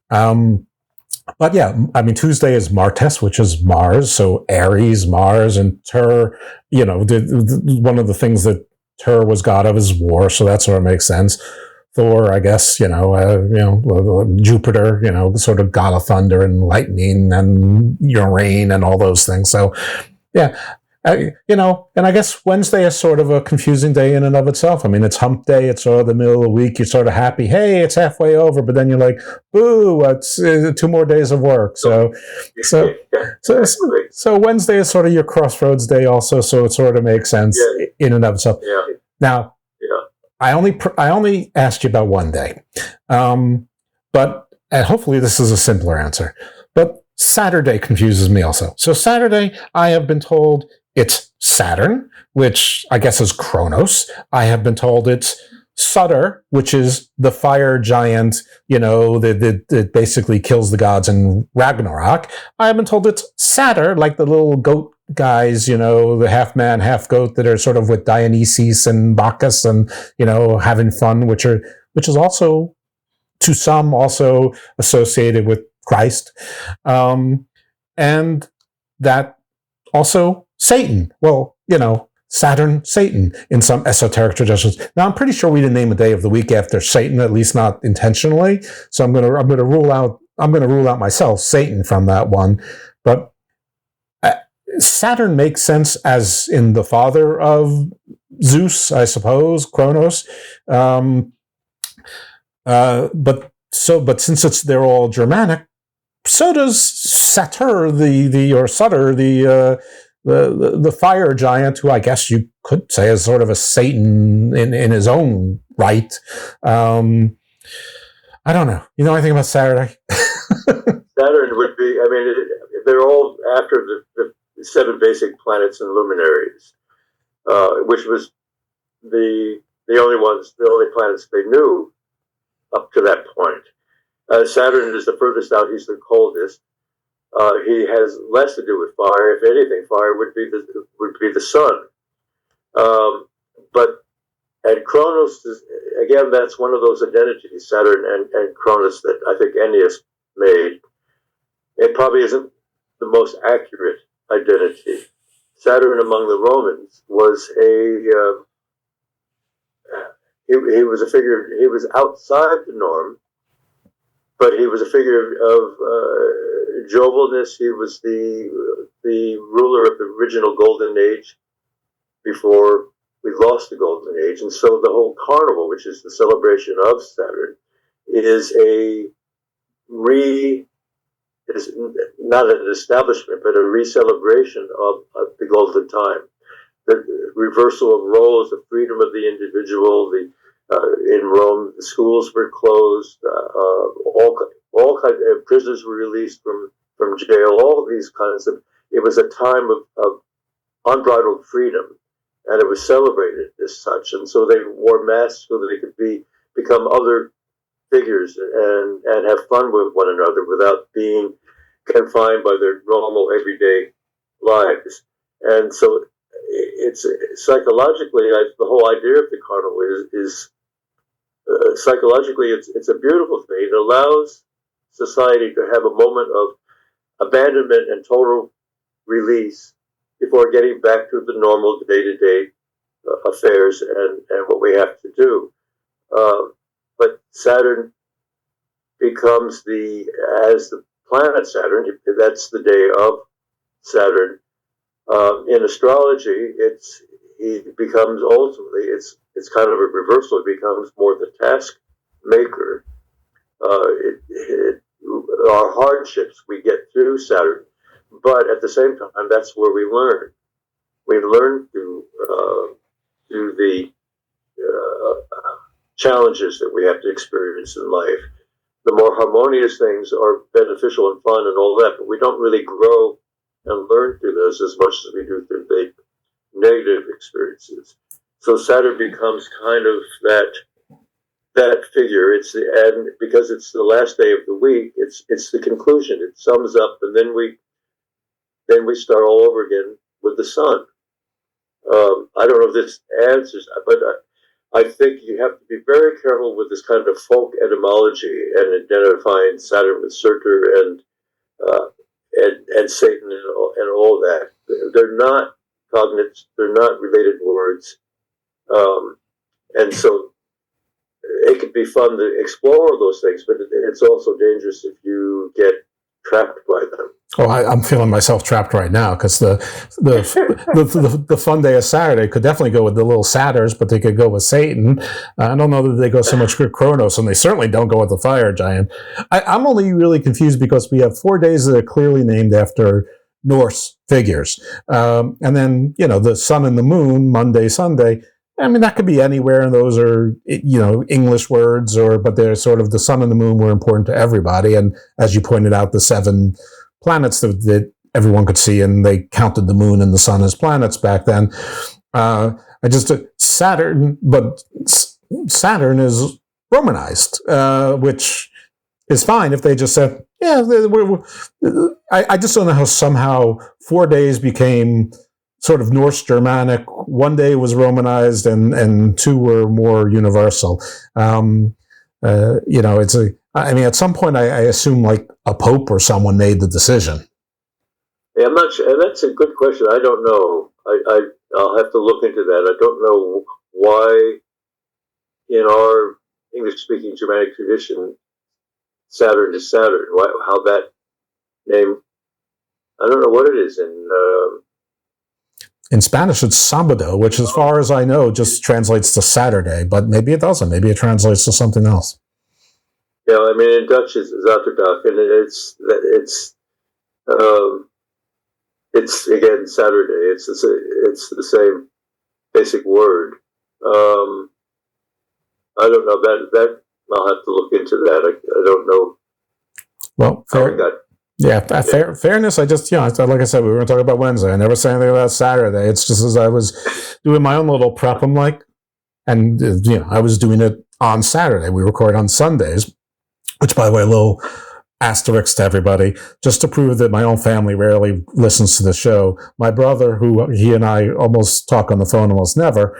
But yeah, Tuesday is Martes, which is Mars. So Aries, Mars, and Tur, one of the things that Tur was god of is war. So that sort of makes sense. Thor, I guess, Jupiter, sort of god of thunder and lightning and rain and all those things. So, yeah, and I guess Wednesday is sort of a confusing day in and of itself. It's hump day. It's sort of the middle of the week. You're sort of happy. Hey, it's halfway over. But then you're like, boo, it's 2 more days of work. So Wednesday is sort of your crossroads day also. So it sort of makes sense in and of itself. Yeah. Now, I only asked you about one day, and hopefully this is a simpler answer. But Saturday confuses me also. So Saturday, I have been told it's Saturn, which I guess is Kronos. I have been told it's Sutter, which is the fire giant, that basically kills the gods in Ragnarok. I have been told it's Satyr, like the little goat guys, the half man, half goat that are sort of with Dionysus and Bacchus and, having fun, which is also, to some, also associated with Christ. And that also Satan. Well, Saturn, Satan in some esoteric traditions. Now, I'm pretty sure we didn't name a day of the week after Satan, at least not intentionally. So I'm going to rule out myself Satan from that one. But Saturn makes sense as in the father of Zeus, I suppose, Kronos. But since they're all Germanic, so does Satyr, the fire giant, who I guess you could say is sort of a Satan in his own right. I don't know. You know anything about Saturday? Saturn would be, they're all after the 7 basic planets and luminaries, which was the the only planets they knew up to that point. Saturn is the furthest out. He's the coldest. He has less to do with fire. If anything, fire would be the sun. And Kronos is, again, that's one of those identities, Saturn and Kronos, that I think Ennius made. It probably isn't the most accurate identity. Saturn among the Romans was he was a figure. He was outside the norm, but he was a figure of jovialness. He was the ruler of the original Golden Age before we lost the Golden Age. And so the whole carnival, which is the celebration of Saturn, is is not an establishment, but a re-celebration of the golden time. The reversal of roles, the freedom of the individual. In Rome, the schools were closed. All kinds of prisoners were released from jail. All of these kinds of. It was a time of unbridled freedom, and it was celebrated as such. And so they wore masks so that they could become other figures and have fun with one another without being confined by their normal everyday lives. And so it's psychologically, the whole idea of the carnival is psychologically, it's a beautiful thing. It allows society to have a moment of abandonment and total release before getting back to the normal day-to-day affairs and what we have to do. But Saturn becomes as the planet Saturn, that's the day of Saturn. In astrology, it becomes ultimately, it's kind of a reversal. It becomes more the task maker. Our hardships we get through Saturn, but at the same time, that's where we learn. We learn through the challenges that we have to experience in life. The more harmonious things are beneficial and fun and all that, but we don't really grow and learn through those as much as we do through the negative experiences. So Saturn becomes kind of that figure. And because it's the last day of the week, it's the conclusion. It sums up, and then we start all over again with the sun. I don't know if this answers, but I think you have to be very careful with this kind of folk etymology and identifying Saturn with Surtur and Satan and all that. They're not cognates. They're not related words, and so it could be fun to explore those things, but it's also dangerous if you get trapped by them. Oh, I'm feeling myself trapped right now because the fun day of Saturday could definitely go with the little satyrs, but they could go with Satan. I don't know that they go so much with Kronos, and they certainly don't go with the fire giant. I'm only really confused because we have 4 days that are clearly named after Norse figures, and then the sun and the moon, Monday, Sunday. I mean, that could be anywhere, and those are, English words, but they're sort of the sun and the moon were important to everybody. And as you pointed out, the 7 planets that everyone could see, and they counted the moon and the sun as planets back then. Saturn is Romanized, which is fine if they just said, yeah, I just don't know how somehow 4 days became sort of Norse Germanic. 1 day was Romanized, and 2 were more universal. At some point, I assume like a pope or someone made the decision. Yeah, I'm not sure. That's a good question. I don't know. I'll have to look into that. I don't know why in our English-speaking Germanic tradition, Saturn is Saturn. How that name, I don't know what it is in Spanish, it's Sábado, which, as far as I know, just translates to Saturday. But maybe it doesn't. Maybe it translates to something else. Yeah, I mean, in Dutch it's Zaterdag, and it's again Saturday. It's the same basic word. I don't know that I'll have to look into that. I don't know. Well, fairness. I just, like I said, we were going to talk about Wednesday. I never said anything about Saturday. It's just as I was doing my own little prep, I'm like, And I was doing it on Saturday. We record on Sundays, which, by the way, a little asterisk to everybody, just to prove that my own family rarely listens to the show. My brother, who he and I almost talk on the phone almost never,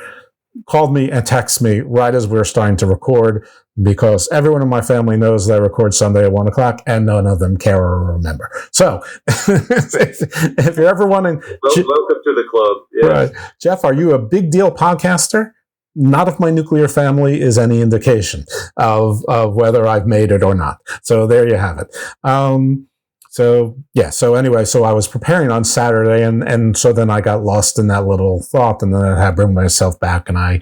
called me and texted me right as we were starting to record, because everyone in my family knows that I record Sunday at 1 o'clock, and none of them care or remember. So, if you're ever wondering, welcome to the club. Yes. Right, Jeff, are you a big deal podcaster? Not if my nuclear family is any indication of whether I've made it or not. So there you have it. So anyway, so I was preparing on Saturday, and so then I got lost in that little thought, and then I had to bring myself back, and I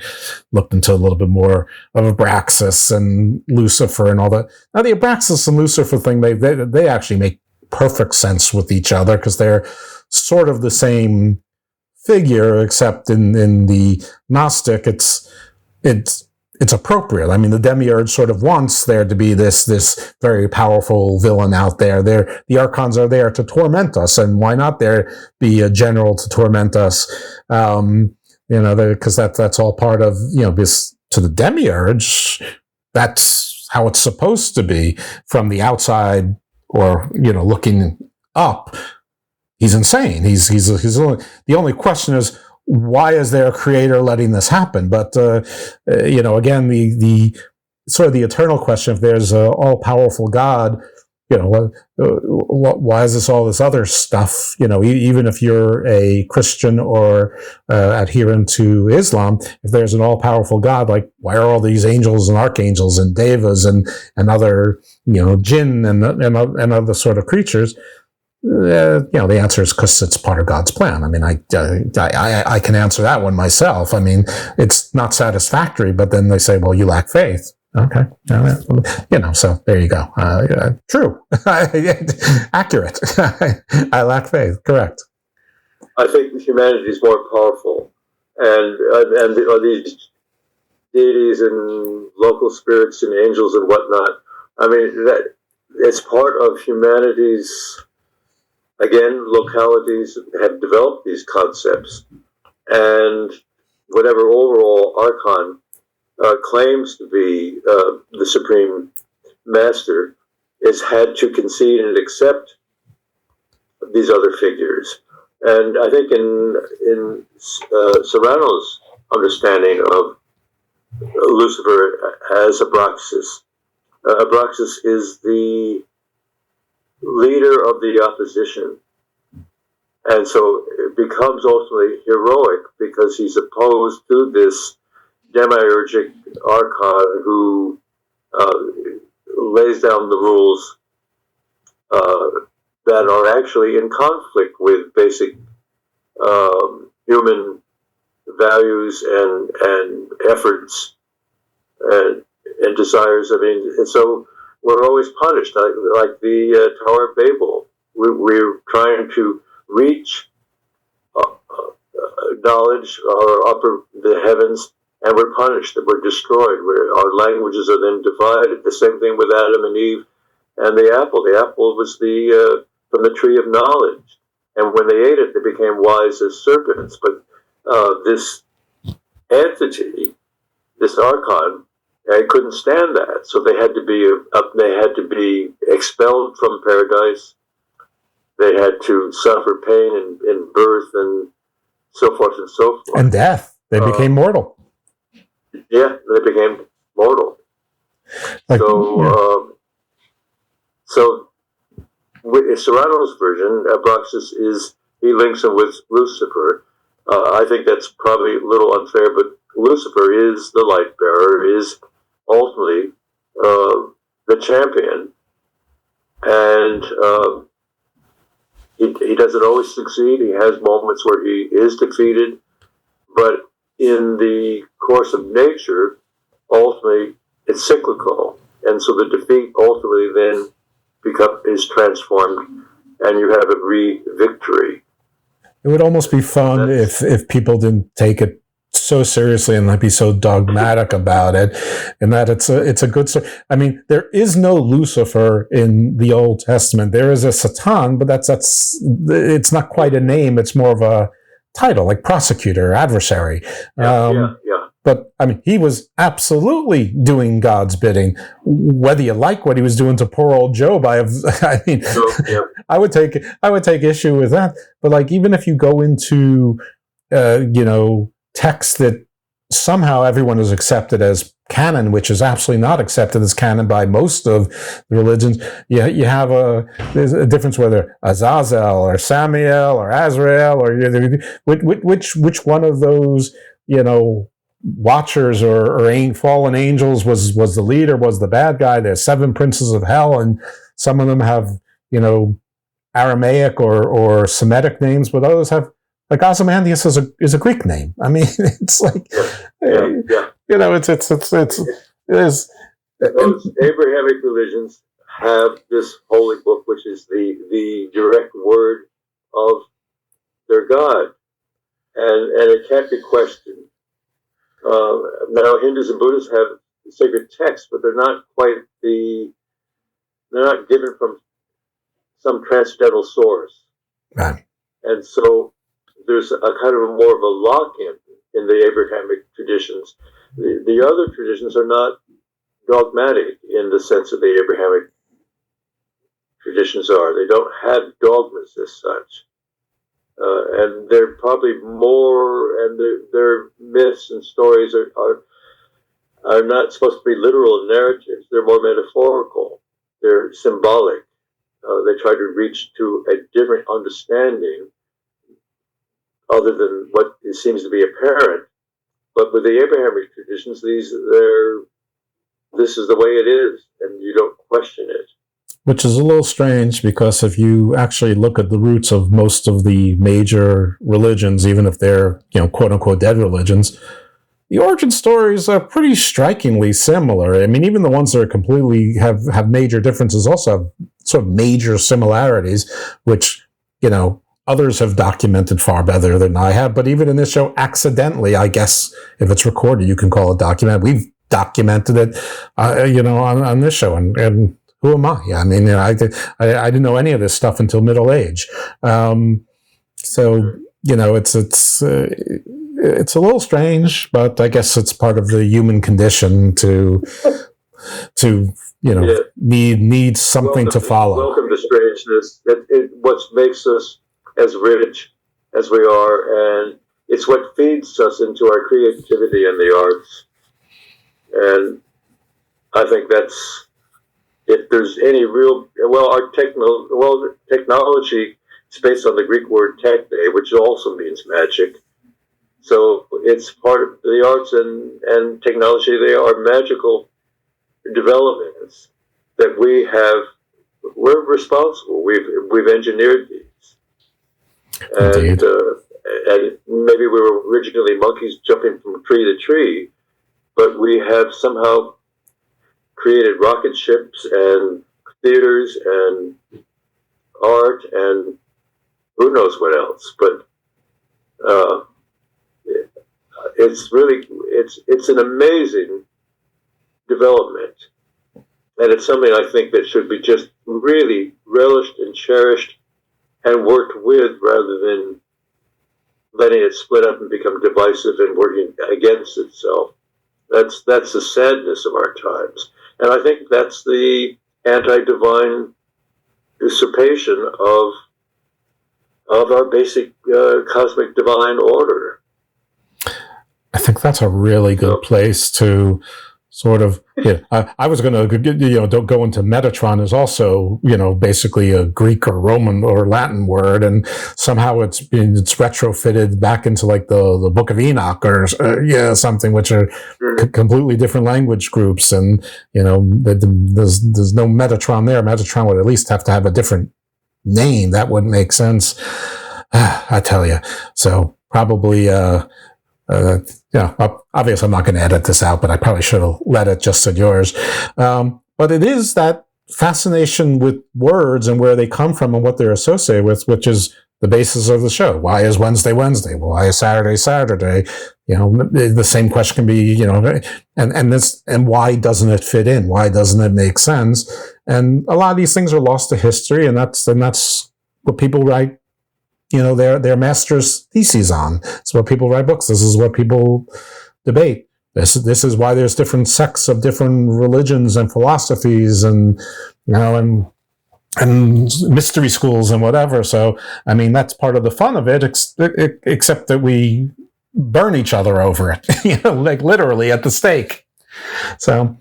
looked into a little bit more of Abraxus and Lucifer and all that. Now, the Abraxus and Lucifer thing, they actually make perfect sense with each other, because they're sort of the same figure, except in the Gnostic, it's appropriate. I mean, the demiurge sort of wants there to be this very powerful villain out there. The archons are there to torment us, and why not there be a general to torment us? Because that's all part of this. To the demiurge, that's how it's supposed to be from the outside, or looking up. He's insane. He's the only question is, why is there a creator letting this happen? But again, the sort of the eternal question: if there's an all-powerful God, why is this all this other stuff? Even if you're a Christian or adherent to Islam, if there's an all-powerful God, like, why are all these angels and archangels and devas and other jinn and other sort of creatures? The answer is because it's part of God's plan. I mean, I can answer that one myself. I mean, it's not satisfactory, but then they say, well, you lack faith. Okay. So there you go. True. Accurate. I lack faith. Correct. I think humanity is more powerful. And these deities and local spirits and angels and whatnot, I mean, that it's part of humanity's. Again, localities have developed these concepts, and whatever overall archon claims to be the supreme master has had to concede and accept these other figures. And I think in Serrano's understanding of Lucifer as Abraxus, Abraxus is the leader of the opposition, and so it becomes ultimately heroic because he's opposed to this demiurgic archon who lays down the rules that are actually in conflict with basic human values and efforts and desires. I mean, and so we're always punished, like the Tower of Babel. We're trying to reach knowledge or upper the heavens, and we're punished, and we're destroyed. Our languages are then divided. The same thing with Adam and Eve and the apple. The apple was from the tree of knowledge, and when they ate it, they became wise as serpents. But this entity, this archon, they couldn't stand that, so they had to be expelled from paradise. They had to suffer pain in birth and so forth and so forth. And death. They became mortal. Yeah, they became mortal. So with Serrano's version, Abraxas he links him with Lucifer. I think that's probably a little unfair, but Lucifer is the light bearer, is ultimately the champion, and he doesn't always succeed. He has moments where he is defeated, but in the course of nature, ultimately it's cyclical, and so the defeat ultimately then is transformed, and you have a victory. It would almost be fun if people didn't take it so seriously and not be so dogmatic about it, and that it's a good. I mean, there is no Lucifer in the Old Testament. There is a Satan, but it's not quite a name. It's more of a title, like prosecutor, adversary. But But I mean, he was absolutely doing God's bidding. Whether you like what he was doing to poor old Job, I mean, I would take issue with that. But like, even if you go into, texts that somehow everyone has accepted as canon, which is absolutely not accepted as canon by most of the religions, you have there's a difference whether Azazel or Samael or Azrael or which one of those, watchers or fallen angels was the leader, was the bad guy. There's 7 princes of hell, and some of them have, Aramaic or Semitic names, but others have, like Ozymandias is a Greek name. I mean, it's like, it is. Those Abrahamic religions have this holy book, which is the direct word of their God, and it can't be questioned. Now, Hindus and Buddhists have sacred texts, but they're not given from some transcendental source. Right. And so there's a kind of more of a lock-in in the Abrahamic traditions. The other traditions are not dogmatic in the sense that the Abrahamic traditions are. They don't have dogmas as such. And they're probably more, and their myths and stories are not supposed to be literal narratives. They're more metaphorical. They're symbolic. They try to reach to a different understanding other than what seems to be apparent. But with the Abrahamic traditions, this is the way it is, and you don't question it. Which is a little strange, because if you actually look at the roots of most of the major religions, even if they're, quote unquote dead religions, the origin stories are pretty strikingly similar. I mean, even the ones that are completely have major differences also have sort of major similarities, which, others have documented far better than I have. But even in this show, accidentally, I guess, if it's recorded, you can call it document. We've documented it, on this show. And who am I? I mean, I didn't know any of this stuff until middle age. It's a little strange, but I guess it's part of the human condition to need something to follow. Welcome to strangeness. What makes us as rich as we are, and it's what feeds us into our creativity in the arts. And I think that's, if there's any real, technology is based on the Greek word techne, which also means magic. So it's part of the arts and technology. They are magical developments that we're responsible. We've engineered these. And maybe we were originally monkeys jumping from tree to tree, but we have somehow created rocket ships and theaters and art and who knows what else. But it's an amazing development, and it's something I think that should be just really relished and cherished and worked with, rather than letting it split up and become divisive and working against itself. That's the sadness of our times. And I think that's the anti-divine usurpation of our basic cosmic divine order. I think that's a really good place to sort of, I was going to, don't go into Metatron is also, basically a Greek or Roman or Latin word, and somehow it's retrofitted back into like the Book of Enoch or something, which are completely different language groups, and there's no Metatron there. Metatron would at least have to have a different name. That wouldn't make sense, I tell you. So probably. Obviously I'm not going to edit this out, but I probably should have let it just at yours. But it is that fascination with words and where they come from and what they're associated with, which is the basis of the show. Why is Wednesday Wednesday? Why is Saturday Saturday? The same question can be, and why doesn't it fit in? Why doesn't it make sense? And a lot of these things are lost to history, and that's what people write. Their master's theses on. It's what people write books. This is what people debate. This is why there's different sects of different religions and philosophies, and and mystery schools and whatever. So, I mean, that's part of the fun of it, except that we burn each other over it, like literally at the stake. So,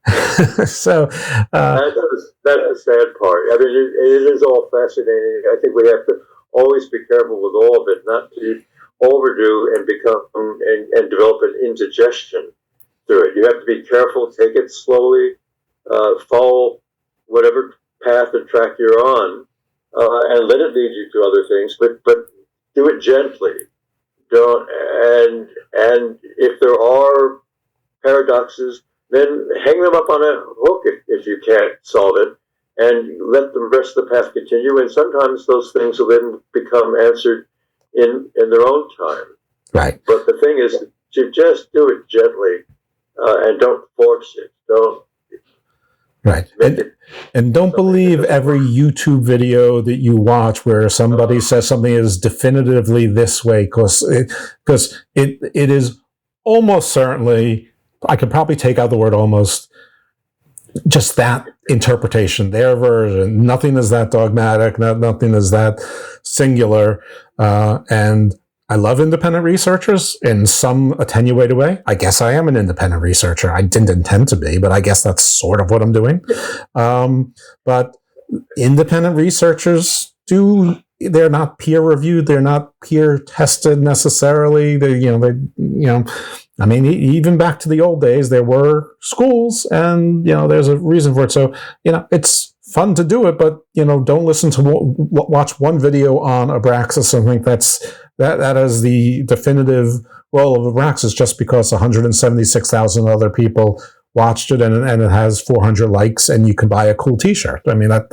that's the sad part. I mean, it is all fascinating. I think we have to always be careful with all of it, not to overdo and become and develop an indigestion through it. You have to be careful, take it slowly, follow whatever path and track you're on, and let it lead you to other things, but do it gently. Don't and if there are paradoxes, then hang them up on a hook if you can't solve it, and let the rest of the path continue. And sometimes those things will then become answered in their own time. Right. But the thing is to just do it gently, and don't force it. Don't. Right. And don't believe every YouTube video that you watch where somebody says something is definitively this way, because it is almost certainly, I could probably take out the word almost, just that interpretation, their version. Nothing is that dogmatic, nothing is that singular. And I love independent researchers in some attenuated way. I guess I am an independent researcher. I didn't intend to be, but I guess that's sort of what I'm doing. But independent researchers they're not peer reviewed. They're not peer tested necessarily. I mean, even back to the old days, there were schools, and, there's a reason for it. So, it's fun to do it, but, don't listen to watch one video on Abraxus and think that is the definitive role of Abraxus just because 176,000 other people watched it and it has 400 likes and you can buy a cool t-shirt. I mean, that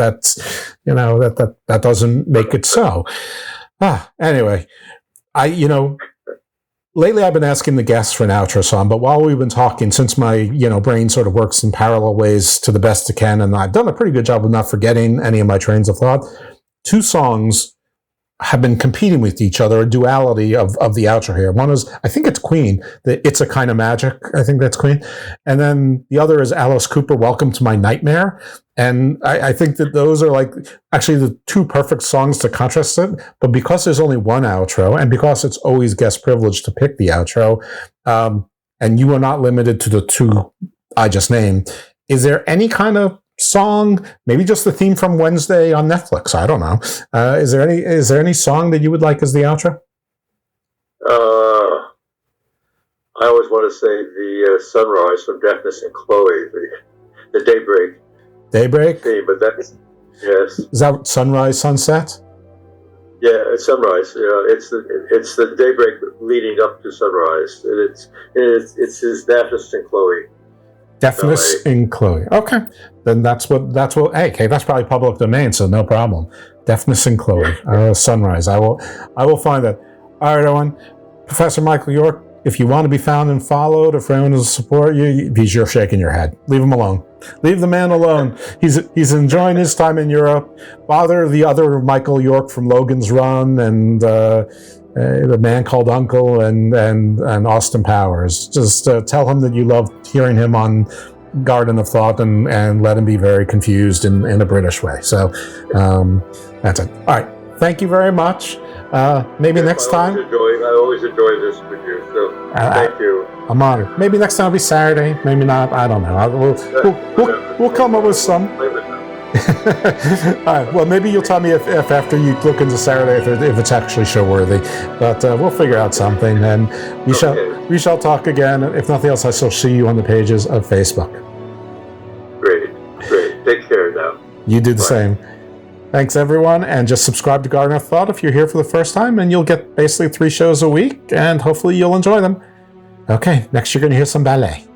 doesn't make it so. Anyway, lately I've been asking the guests for an outro song, but while we've been talking, since my, brain sort of works in parallel ways to the best it can, and I've done a pretty good job of not forgetting any of my trains of thought, two songs have been competing with each other, a duality of the outro here. One is, I think it's Queen, It's a Kind of Magic. I think that's Queen. And then the other is Alice Cooper, Welcome to My Nightmare. And I think that those are like actually the two perfect songs to contrast it. But because there's only one outro, and because it's always guest privilege to pick the outro, and you are not limited to the two I just named, is there any kind of song, maybe just the theme from Wednesday on Netflix? I don't know. Is there any song that you would like as the outro? I always want to say the Sunrise from Daphnis and Chloe, the Daybreak. Daybreak? Theme, but that's, yes. Is that Sunrise, Sunset? Yeah, it's Sunrise. It's the Daybreak leading up to Sunrise. It's his Daphnis and Chloe. Daphnis and Chloe. Okay, then that's what. Hey, that's probably public domain, so no problem. Daphnis and Chloe. Sunrise. I will find that. All right, Owen. Professor Michael York. If you want to be found and followed, if anyone will support you, you're shaking your head. Leave him alone. Leave the man alone. He's enjoying his time in Europe. Bother the other Michael York from Logan's Run and The Man Called Uncle and Austin Powers. Just tell him that you love hearing him on Garden of Thought and let him be very confused in a British way. So that's it. All right. Thank you very much. Maybe next time. I always enjoy this with you. So thank you. I'm honored. Maybe next time will be Saturday. Maybe not. I don't know. We'll come up with some. All right. Well, maybe you'll tell me if after you look into Saturday if it's actually show worthy. But we'll figure out something, and we shall talk again. If nothing else, I shall see you on the pages of Facebook. Great. Take care now. You do the same. Thanks, everyone, and just subscribe to Garden of Thought if you're here for the first time, and you'll get basically 3 shows a week, and hopefully you'll enjoy them. Okay, next you're going to hear some ballet.